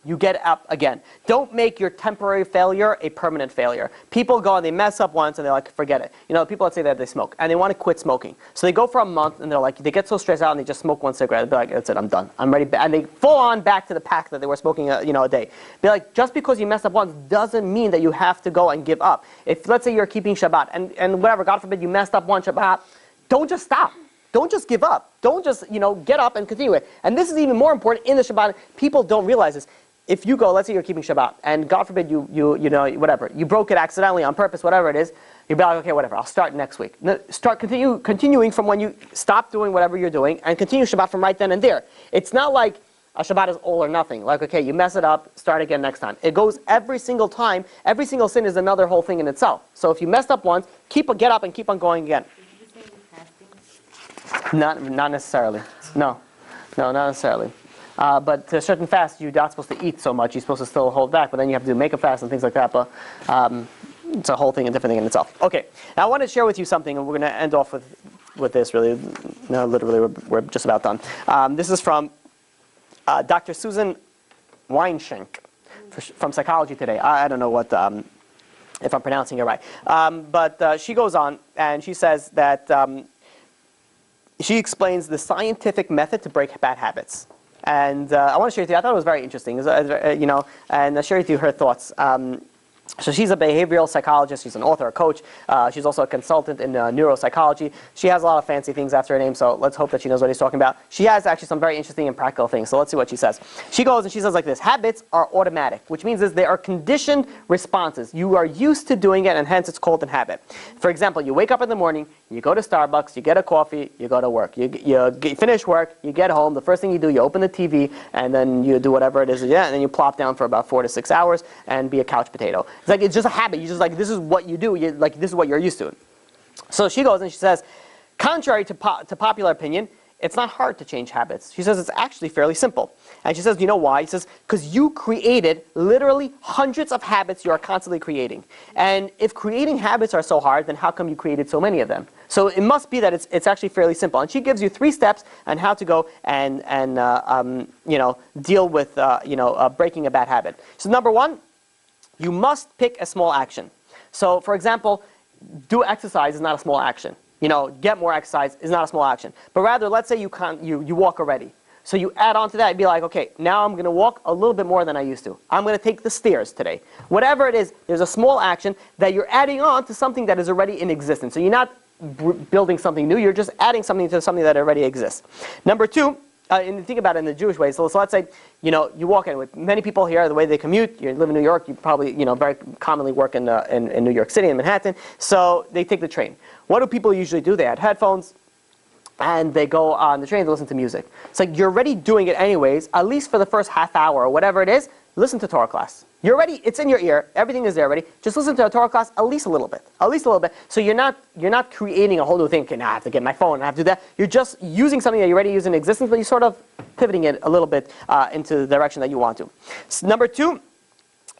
you get up again. Don't make your temporary failure a permanent failure. People go and they mess up once and they're like, forget it. You know, people that say that they smoke and they want to quit smoking. So they go for a month and they're like, they get so stressed out and they just smoke one cigarette. They're like, that's it, I'm done. I'm ready. And they full on back to the pack that they were smoking a day. Be like, just because you mess up once doesn't mean that you have to go and give up. If, let's say you're keeping Shabbat and whatever, God forbid you messed up one Shabbat, don't just stop. Don't just give up. Don't just, get up and continue it. And this is even more important in the Shabbat. People don't realize this. If you go, let's say you're keeping Shabbat, and God forbid you whatever, you broke it accidentally on purpose, whatever it is, you'll be like, okay, whatever, I'll start next week. Continuing from when you stop doing whatever you're doing, and continue Shabbat from right then and there. It's not like a Shabbat is all or nothing. Like, okay, you mess it up, start again next time. It goes every single time. Every single sin is another whole thing in itself. So if you messed up once, get up and keep on going again. Not necessarily. No, not necessarily. But to a certain fast, you're not supposed to eat so much. You're supposed to still hold back, but then you have to make a fast and things like that. But it's a whole thing, a different thing in itself. Okay, now I want to share with you something, and we're going to end off with this. Really, no, literally, we're just about done. This is from Dr. Susan Weinschenk from Psychology Today. I don't know what if I'm pronouncing it right, but she goes on and she says that she explains the scientific method to break bad habits. And I want to share with you, I thought it was very interesting, and I'll share with you her thoughts. So she's a behavioral psychologist, she's an author, a coach, she's also a consultant in neuropsychology. She has a lot of fancy things after her name, so let's hope that she knows what he's talking about. She has actually some very interesting and practical things, so let's see what she says. She goes and she says like this: habits are automatic, which means is they are conditioned responses. You are used to doing it, and hence it's called a habit. For example, you wake up in the morning, you go to Starbucks, you get a coffee, you go to work. You finish work, you get home, the first thing you do, you open the TV, and then you do whatever it is, and then you plop down for about 4 to 6 hours and be a couch potato. It's just a habit. You just this is what you do. This is what you're used to. So she goes and she says, contrary to popular opinion, it's not hard to change habits. She says it's actually fairly simple. And she says, you know why? She says, because you created literally hundreds of habits you are constantly creating. And if creating habits are so hard, then how come you created so many of them? So it must be that it's actually fairly simple. And she gives you 3 steps on how to go and deal with breaking a bad habit. So number 1, you must pick a small action. So for example, do exercise is not a small action. Get more exercise is not a small action. But rather, let's say you walk already. So you add on to that and be like, okay, now I'm going to walk a little bit more than I used to. I'm going to take the stairs today. Whatever it is, there's a small action that you're adding on to something that is already in existence. So you're not building something new, you're just adding something to something that already exists. Number 2, and think about it in the Jewish way. So let's say, you walk in with many people here, the way they commute, you live in New York, you probably, very commonly work in New York City, in Manhattan, so they take the train. What do people usually do? They add headphones, and they go on the train to listen to music. It's like you're already doing it anyways, at least for the first half hour or whatever it is, listen to Torah class. You're ready, it's in your ear, everything is there already. Just listen to a Torah class at least a little bit. So you're not creating a whole new thing. Okay, now I have to get my phone, I have to do that. You're just using something that you already use in existence, but you're sort of pivoting it a little bit into the direction that you want to. So number 2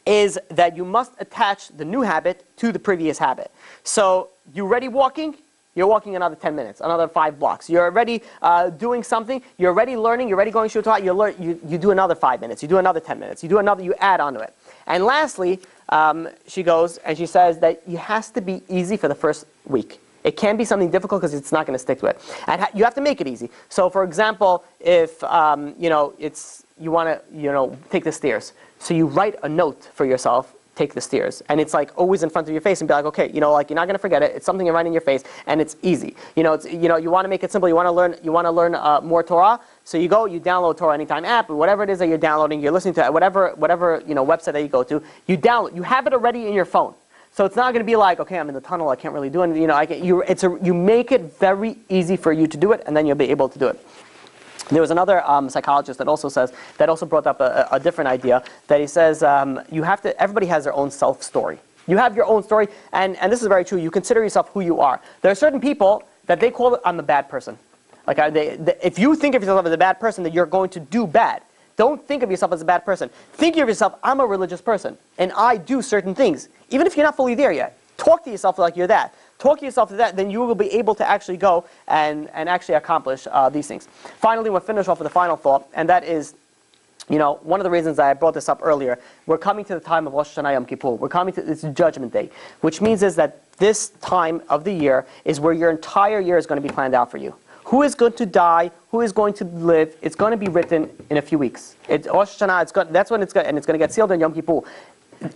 is that you must attach the new habit to the previous habit. So you're already walking, you're walking another 10 minutes, another 5 blocks. You're already doing something, you're already learning, you're already going to Torah, you do another 5 minutes, you do another 10 minutes, you add on to it. And lastly, she goes and she says that it has to be easy for the first week. It can be something difficult because it's not going to stick to it. And you have to make it easy. So for example, if you want to take the stairs, so you write a note for yourself, take the stairs, and it's like always in front of your face, and be like, okay, you're not going to forget it. It's something right in your face, and it's easy. You want to make it simple. You want to learn more Torah. So you download Torah Anytime app, or whatever it is that you're downloading. You're listening to whatever website that you go to. You have it already in your phone. So it's not going to be like, okay, I'm in the tunnel, I can't really do anything. You make it very easy for you to do it, and then you'll be able to do it. There was another psychologist that also brought up a different idea, that he says everybody has their own self-story. You have your own story, and this is very true. You consider yourself who you are. There are certain people that they call it, I'm a bad person. Like if you think of yourself as a bad person, then you're going to do bad. Don't think of yourself as a bad person. Think of yourself, I'm a religious person, and I do certain things. Even if you're not fully there yet, talk to yourself like you're that. Talk yourself to that, then you will be able to actually go and actually accomplish these things. Finally, we'll finish off with a final thought, and that is one of the reasons I brought this up earlier, we're coming to the time of Rosh Hashanah Yom Kippur. We're coming to this Judgment Day, which means is that this time of the year is where your entire year is going to be planned out for you. Who is going to die? Who is going to live? It's going to be written in a few weeks. It's Rosh Hashanah. That's when it's going, and it's going to get sealed in Yom Kippur.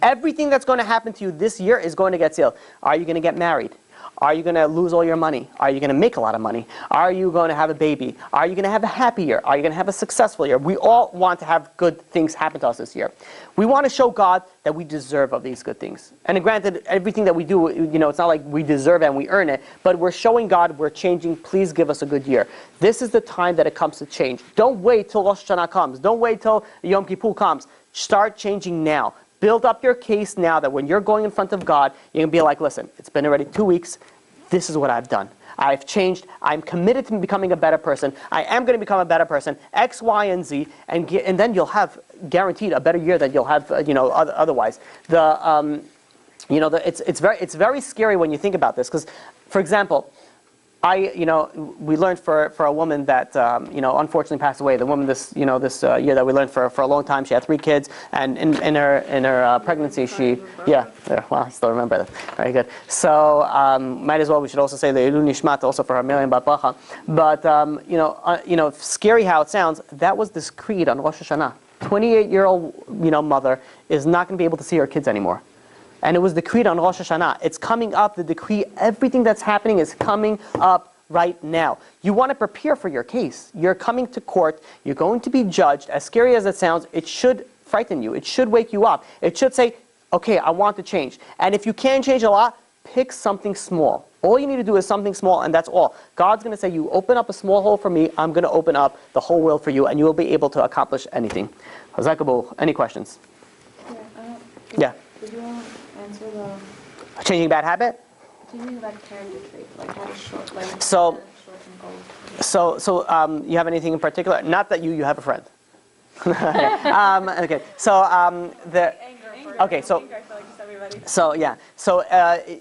Everything that's going to happen to you this year is going to get sealed. Are you going to get married? Are you going to lose all your money? Are you going to make a lot of money? Are you going to have a baby? Are you going to have a happy year? Are you going to have a successful year? We all want to have good things happen to us this year. We want to show God that we deserve of these good things. And granted, everything that we do, it's not like we deserve it and we earn it, but we're showing God we're changing. Please give us a good year. This is the time that it comes to change. Don't wait till Rosh Hashanah comes. Don't wait till Yom Kippur comes. Start changing now. Build up your case now that when you're going in front of God, you're going to be like, listen, it's been already 2 weeks. This is what I've done. I've changed. I'm committed to becoming a better person. I am going to become a better person. X, Y, and Z, and then you'll have guaranteed a better year than you'll have, otherwise. It's very scary when you think about this because, for example, we learned for a woman that, unfortunately passed away. The woman this year that we learned for a long time. She had 3 kids, and in her pregnancy, I still remember that. Very good. So, might as well, we should also say the Ilu Nishmat also for her Miriam Bat Bacha. But, scary how it sounds, that was this creed on Rosh Hashanah. 28-year-old, mother is not going to be able to see her kids anymore. And it was decreed on Rosh Hashanah. It's coming up, the decree, everything that's happening is coming up right now. You want to prepare for your case. You're coming to court. You're going to be judged. As scary as it sounds, it should frighten you. It should wake you up. It should say, okay, I want to change. And if you can change a lot, pick something small. All you need to do is something small, and that's all. God's going to say, you open up a small hole for me, I'm going to open up the whole world for you, and you will be able to accomplish anything. Hazakabul, any questions? Yeah. Did you want to answer the Changing bad habit? changing that character trait, like how to short, like So- shorten goals? So you have anything in particular? Not that you have a friend. Okay. So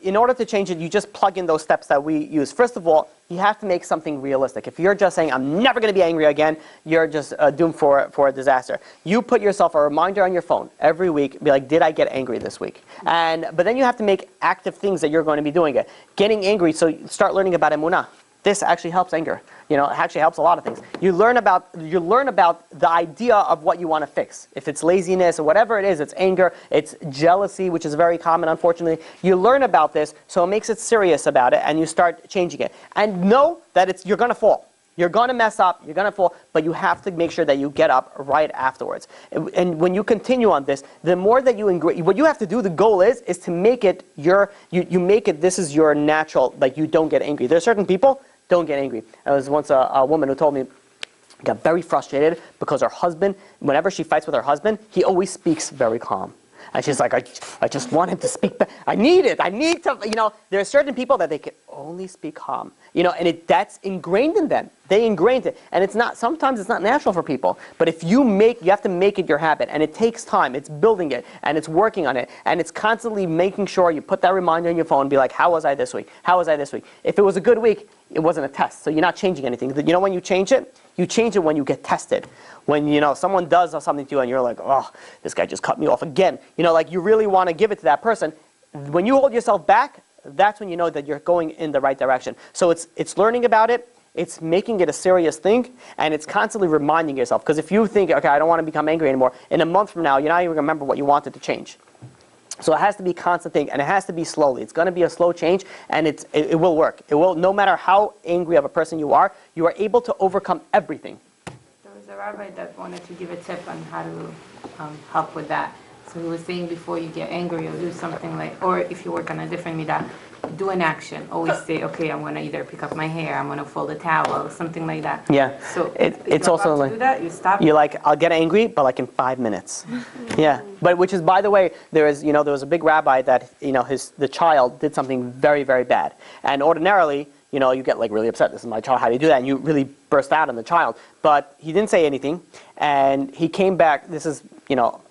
in order to change it, you just plug in those steps that we use. First of all, you have to make something realistic. If you're just saying, I'm never going to be angry again, you're just doomed for a disaster. You put yourself a reminder on your phone every week, be like, did I get angry this week? But then you have to make active things that you're going to be doing it. Getting angry, so start learning about emunah. This actually helps anger. It actually helps a lot of things. You learn about the idea of what you want to fix. If it's laziness or whatever it is, it's anger, it's jealousy, which is very common, unfortunately. You learn about this, so it makes it serious about it, and you start changing it. And know that you're going to fall. You're going to mess up, you're going to fall, but you have to make sure that you get up right afterwards. And when you continue on this, the more that what you have to do, the goal is to make it you make it, this is your natural, like you don't get angry. There are certain people, don't get angry. There was once a woman who told me, got very frustrated because her husband, whenever she fights with her husband, he always speaks very calm. And she's like, I just want him to speak back. I need to, there are certain people that they can only speak calm. And that's ingrained in them. They ingrained it. And sometimes it's not natural for people. But if you have to make it your habit. And it takes time. It's building it. And it's working on it. And it's constantly making sure you put that reminder on your phone and be like, how was I this week? How was I this week? If it was a good week, it wasn't a test. So you're not changing anything. When you change it when you get tested. When, someone does something to you and you're like, oh, this guy just cut me off again. You really want to give it to that person. When you hold yourself back, that's when you know that you're going in the right direction. So it's learning about it, it's making it a serious thing, and it's constantly reminding yourself. Because if you think, okay, I don't want to become angry anymore, in a month from now, you're not even going to remember what you wanted to change. So it has to be a constant thing, and it has to be slowly. It's going to be a slow change, and it will work. It will, no matter how angry of a person you are able to overcome everything. There was a rabbi that wanted to give a tip on how to help with that. So he was saying before you get angry or do something like, or if you work on a different midah, do an action. Always say, okay, I'm going to either pick up my hair, I'm going to fold a towel, something like that. Yeah. So it's also like, do that, you stop. You're like, I'll get angry, but like in 5 minutes. Yeah. But which is, by the way, there was a big rabbi that, the child did something very, very bad. And ordinarily, you get like really upset. This is my child. How do you do that? And you really burst out on the child. But he didn't say anything. And he came back. This is,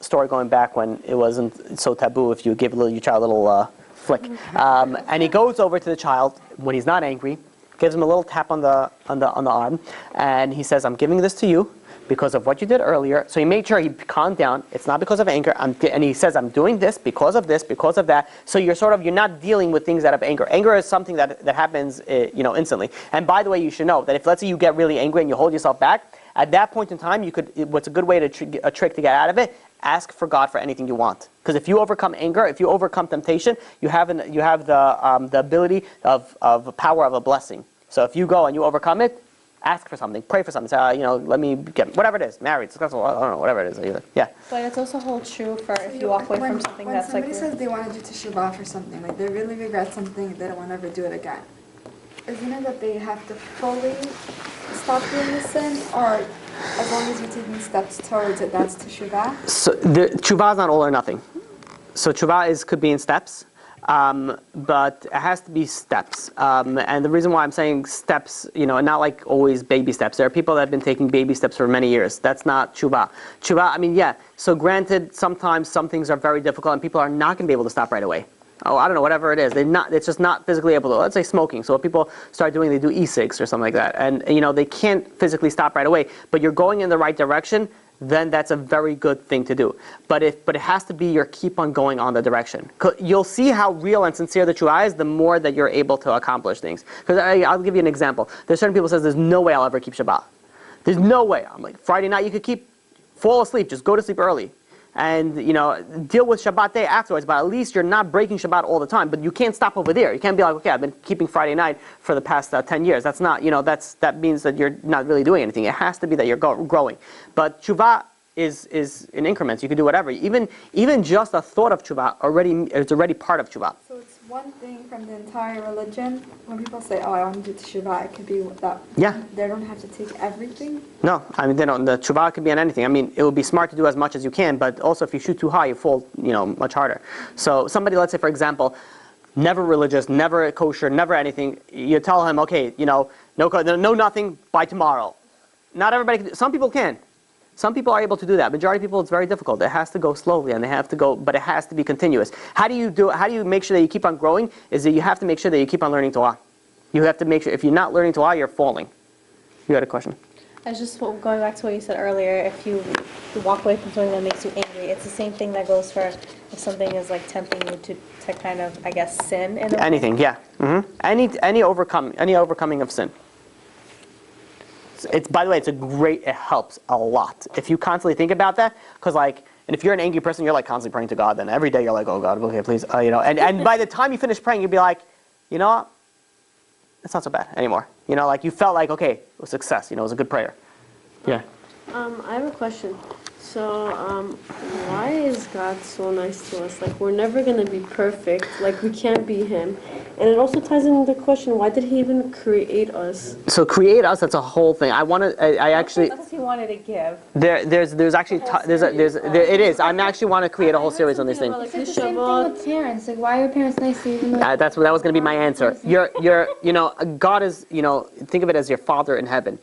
story going back when it wasn't so taboo if you give your child a little flick. And he goes over to the child when he's not angry, gives him a little tap on the arm, and he says, I'm giving this to you because of what you did earlier. So he made sure he calmed down. It's not because of anger. And he says, I'm doing this, because of that. So you're not dealing with things out of anger. Anger is something that happens, instantly. And by the way, you should know that if, let's say, you get really angry and you hold yourself back, at that point in time, what's a good way to a trick to get out of it? Ask for God for anything you want. Because if you overcome anger, if you overcome temptation, you have the ability of power of a blessing. So if you go and you overcome it, ask for something, pray for something. Say, let me get whatever it is, married, successful, I don't know, whatever it is. Yeah. But it's also holds true for if you walk away from something that's like. When somebody says they want to do Teshuvah for something, like they really regret something, they don't want to ever do it again. Isn't it that they have to fully stop doing the sin, or as long as you're taking steps towards it, that's Teshuvah? So the Teshuvah is not all or nothing. So Teshuvah could be in steps. But it has to be steps. And the reason why I'm saying steps, not like always baby steps. There are people that have been taking baby steps for many years. That's not Teshuvah. Teshuvah, so granted, sometimes some things are very difficult and people are not going to be able to stop right away. Oh, I don't know, whatever it is. It's just not physically able to. Let's say smoking. So what people start doing, they do e-cigs or something like that. And, they can't physically stop right away. But you're going in the right direction, then that's a very good thing to do. But it has to be your keep on going on the direction. You'll see how real and sincere the Teshuvah is, the more that you're able to accomplish things. Because I'll give you an example. There's certain people who says there's no way I'll ever keep Shabbat. There's no way. I'm like, Friday night you could fall asleep, just go to sleep early. And, deal with Shabbat day afterwards, but at least you're not breaking Shabbat all the time. But you can't stop over there. You can't be like, okay, I've been keeping Friday night for the past 10 years. That's not, that means that you're not really doing anything. It has to be that you're growing. But Teshuvah is in increments. You can do whatever. Even just a thought of Teshuvah is already part of Teshuvah. So it's one thing from the entire religion. When people say, oh, I want to do Teshuvah, it could be that. Yeah. They don't have to take everything? No, they don't. The Teshuvah could be on anything. It would be smart to do as much as you can, but also if you shoot too high, you fall, much harder. So somebody, let's say, for example, never religious, never kosher, never anything, you tell him, okay, no nothing by tomorrow. Not everybody can. Some people can. Some people are able to do that. Majority of people, it's very difficult. It has to go slowly, and but it has to be continuous. How do you make sure that you keep on growing? Is that you have to make sure that you keep on learning Torah. You have to make sure, if you're not learning Torah, you're falling. You had a question? I was just going back to what you said earlier. If you walk away from something that makes you angry, it's the same thing that goes for if something is like tempting you to kind of, I guess, sin. Anything, yeah. Mm-hmm. Any overcoming of sin. By the way, it helps a lot. If you constantly think about that, because and if you're an angry person, you're constantly praying to God, then every day you're like, oh God, okay, please, and by the time you finish praying, you'll be like, what? It's not so bad anymore. You felt like, okay, it was success, it was a good prayer. Yeah. I have a question. So, why is God so nice to us? We're never going to be perfect. We can't be Him. And it also ties into the question, why did He even create us? So create us, that's a whole thing. I actually... That's what He wanted to give. There's actually... it is. I actually want to create a whole series on this thing. It's the same thing with parents. Why are parents nice to you even though... that was going to be my answer. God is, think of it as your Father in heaven.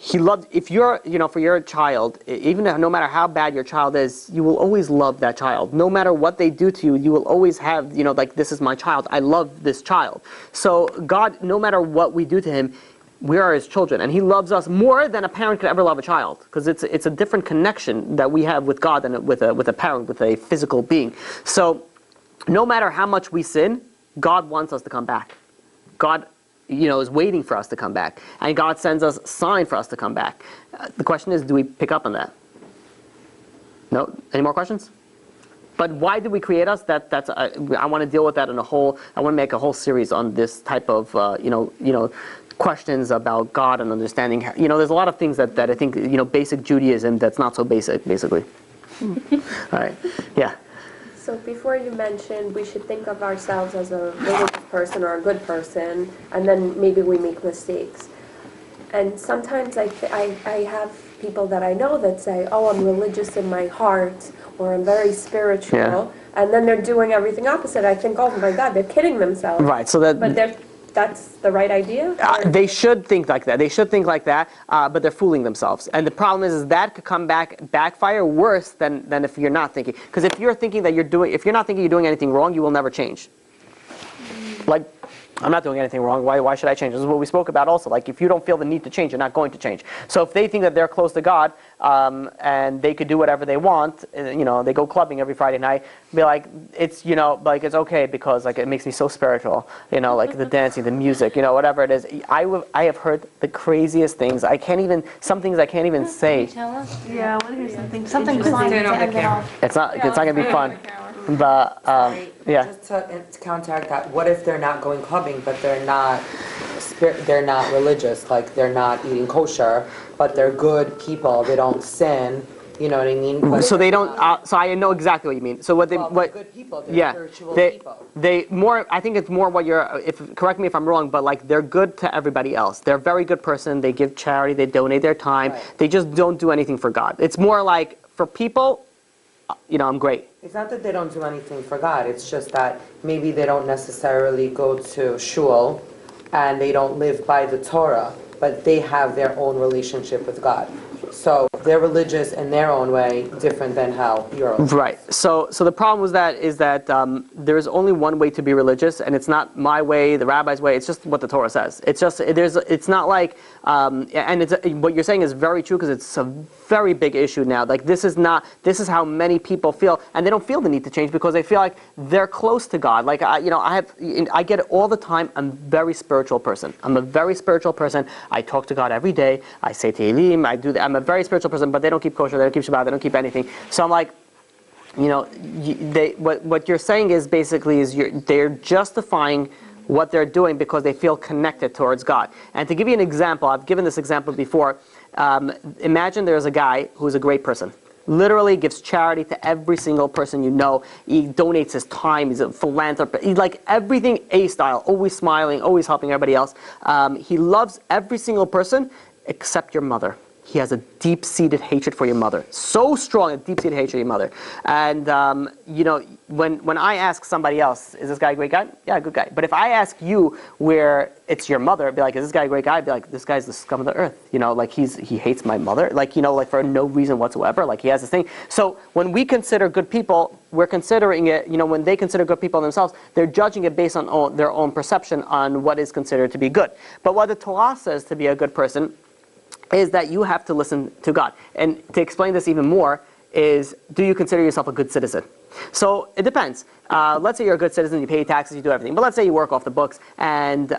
He loves, if you're, for your child, even no matter how bad your child is, you will always love that child. No matter what they do to you, you will always have, this is my child. I love this child. So God, no matter what we do to Him, we are His children. And He loves us more than a parent could ever love a child. Because it's a different connection that we have with God than with a parent, with a physical being. So no matter how much we sin, God wants us to come back. God is waiting for us to come back. And God sends us a sign for us to come back. The question is, do we pick up on that? No? Any more questions? But why did we create us? I want to deal with that I want to make a whole series on this type of, questions about God and understanding. There's a lot of things that I think, basic Judaism that's not so basic, basically. All right. Yeah. So before you mentioned we should think of ourselves as a religious person or a good person, and then maybe we make mistakes. And sometimes I have people that I know that say, oh, I'm religious in my heart, or I'm very spiritual, yeah. And then they're doing everything opposite. I think, oh my God, they're kidding themselves. Right, but that's the right idea? They should think like that. But they're fooling themselves. And the problem is that could backfire worse than if you're not thinking. Because if you're not thinking you're doing anything wrong, you will never change. I'm not doing anything wrong. Why should I change? This is what we spoke about also. Like, if you don't feel the need to change, you're not going to change. So if they think that they're close to God and they could do whatever they want, they go clubbing every Friday night, be like, it's, it's okay because like it makes me so spiritual. Like the dancing, the music, whatever it is. I have heard the craziest things. Some things I can't even say. Yeah, I want to hear something. Something fun to Turn on the end it camera. off. It's not gonna be fun. But yeah. Just to counteract that, what if they're not going clubbing, but they're not religious, like they're not eating kosher, but they're good people, they don't sin, you know what I mean? But So they don't. So I know exactly what you mean. So they're good people, they're spiritual people. They more. I think it's more what you're. Correct me if I'm wrong, but like they're good to everybody else. They're a very good person. They give charity. They donate their time. Right. They just don't do anything for God. It's more like for people. I'm great. It's not that they don't do anything for God, it's just that maybe they don't necessarily go to shul and they don't live by the Torah, but they have their own relationship with God. So they're religious in their own way, different than how you're. Right. So the problem with that is that there is only one way to be religious, and it's not my way, the rabbi's way. It's just what the Torah says. It's just it's not like and it's what you're saying is very true because it's a very big issue now. Like this is how many people feel, and they don't feel the need to change because they feel like they're close to God. Like I get it all the time. I'm a very spiritual person. I'm a very spiritual person. I talk to God every day. I say Tehillim. I do that. I'm a very spiritual person, but they don't keep kosher. They don't keep Shabbat. They don't keep anything. So I'm like, what you're saying is basically they're justifying what they're doing because they feel connected towards God. And to give you an example, I've given this example before. Imagine there's a guy who's a great person. Literally gives charity to every single person you know. He donates his time. He's a philanthropist. He's like everything A-style, always smiling, always helping everybody else. He loves every single person except your mother. He has a deep-seated hatred for your mother. So strong, a deep-seated hatred for your mother. And, when I ask somebody else, is this guy a great guy? Yeah, good guy. But if I ask you where it's your mother, I'd be like, is this guy a great guy? I'd be like, this guy's the scum of the earth. Like he hates my mother. Like for no reason whatsoever. Like he has this thing. So when we consider good people, we're considering it, when they consider good people themselves, they're judging it based on their own perception on what is considered to be good. But what the Torah says to be a good person is that you have to listen to God. And to explain this even more is, do you consider yourself a good citizen? So it depends. Let's say you're a good citizen, you pay taxes, you do everything. But let's say you work off the books and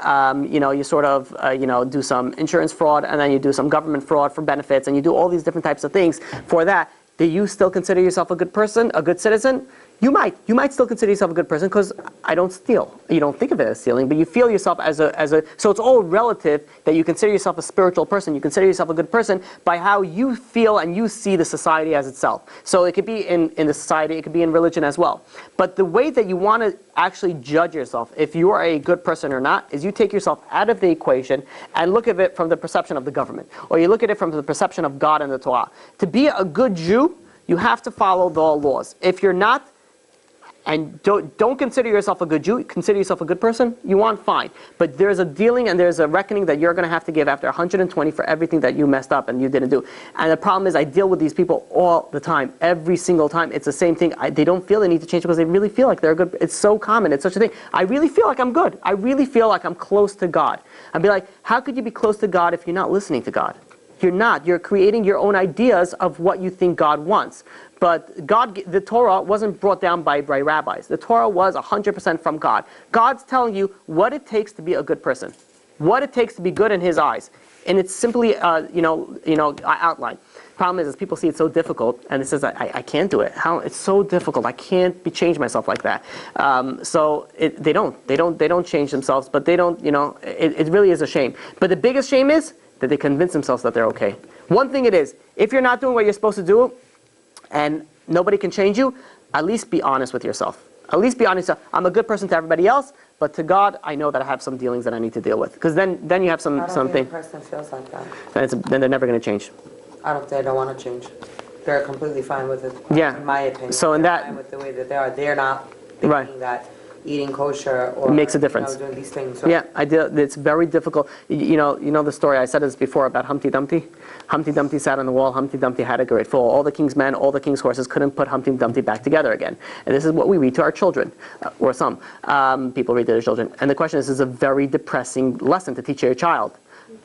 you sort of do some insurance fraud and then you do some government fraud for benefits and you do all these different types of things for that. Do you still consider yourself a good person, a good citizen? You might still consider yourself a good person because I don't steal. You don't think of it as stealing, but you feel yourself as a. So it's all relative that you consider yourself a spiritual person. You consider yourself a good person by how you feel and you see the society as itself. So it could be in the society, it could be in religion as well. But the way that you want to actually judge yourself, if you are a good person or not, is you take yourself out of the equation and look at it from the perception of the government, or you look at it from the perception of God and the Torah. To be a good Jew, you have to follow the laws. If you're not, and don't consider yourself a good Jew, consider yourself a good person, you want, fine. But there's a dealing and there's a reckoning that you're going to have to give after 120 for everything that you messed up and you didn't do. And the problem is I deal with these people all the time, every single time. It's the same thing. They don't feel the need to change because they really feel like they're good. It's so common. It's such a thing. I really feel like I'm good. I really feel like I'm close to God. I'd be like, how could you be close to God if you're not listening to God? You're not. You're creating your own ideas of what you think God wants. But the Torah wasn't brought down by rabbis. The Torah was 100% from God. God's telling you what it takes to be a good person, what it takes to be good in His eyes, and it's simply, outlined. Problem is people see it so difficult, and it says I can't do it. How it's so difficult. I can't change myself like that. They don't change themselves, but they don't. It really is a shame. But the biggest shame is that they convince themselves that they're okay. One thing it is, if you're not doing what you're supposed to do, and nobody can change you, at least be honest with yourself. At least be honest. I'm a good person to everybody else, but to God, I know that I have some dealings that I need to deal with. Because then you have something. I don't think a person feels like that. Then they're never going to change. They don't want to change. They're completely fine with it. Yeah. In my opinion. So in they're that, fine with the way that they are. They're not thinking right. that eating kosher or It makes a difference. doing these things. So Yeah, it's very difficult. You know the story, I said this before about Humpty Dumpty? Humpty Dumpty sat on the wall, Humpty Dumpty had a great fall. All the king's men, all the king's horses couldn't put Humpty Dumpty back together again. And this is what we read to our children, or some people read to their children. And the question is a very depressing lesson to teach your child.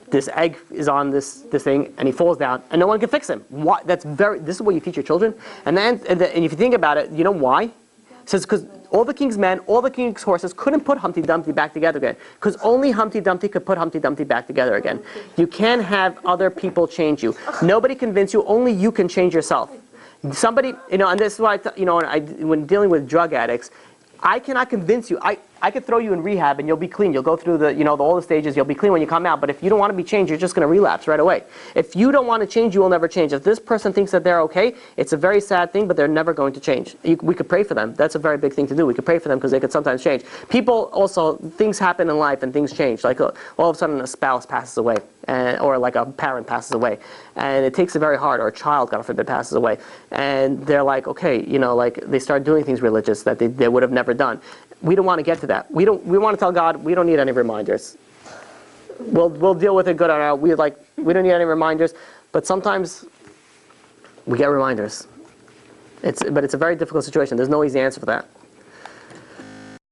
This egg is on this thing, and he falls down, and no one can fix him. Why? This is what you teach your children. And if you think about it, you know why? It says because all the king's men, all the king's horses couldn't put Humpty Dumpty back together again. Because only Humpty Dumpty could put Humpty Dumpty back together again. You can't have other people change you. Nobody convince you. Only you can change yourself. Somebody, and this is why when dealing with drug addicts, I cannot convince you. I could throw you in rehab and you'll be clean. You'll go through all the stages. You'll be clean when you come out. But if you don't want to be changed, you're just going to relapse right away. If you don't want to change, you will never change. If this person thinks that they're okay, it's a very sad thing, but they're never going to change. We could pray for them. That's a very big thing to do. We could pray for them because they could sometimes change. People also, things happen in life and things change. Like all of a sudden a spouse passes away, or like a parent passes away, and it takes it very hard. Or a child, God forbid, passes away, and they're like, okay, like they start doing things religious that they would have never done. We don't want to get to that. We want to tell God we don't need any reminders. We'll deal with it good on our own. We don't need any reminders, but sometimes we get reminders. But it's a very difficult situation. There's no easy answer for that.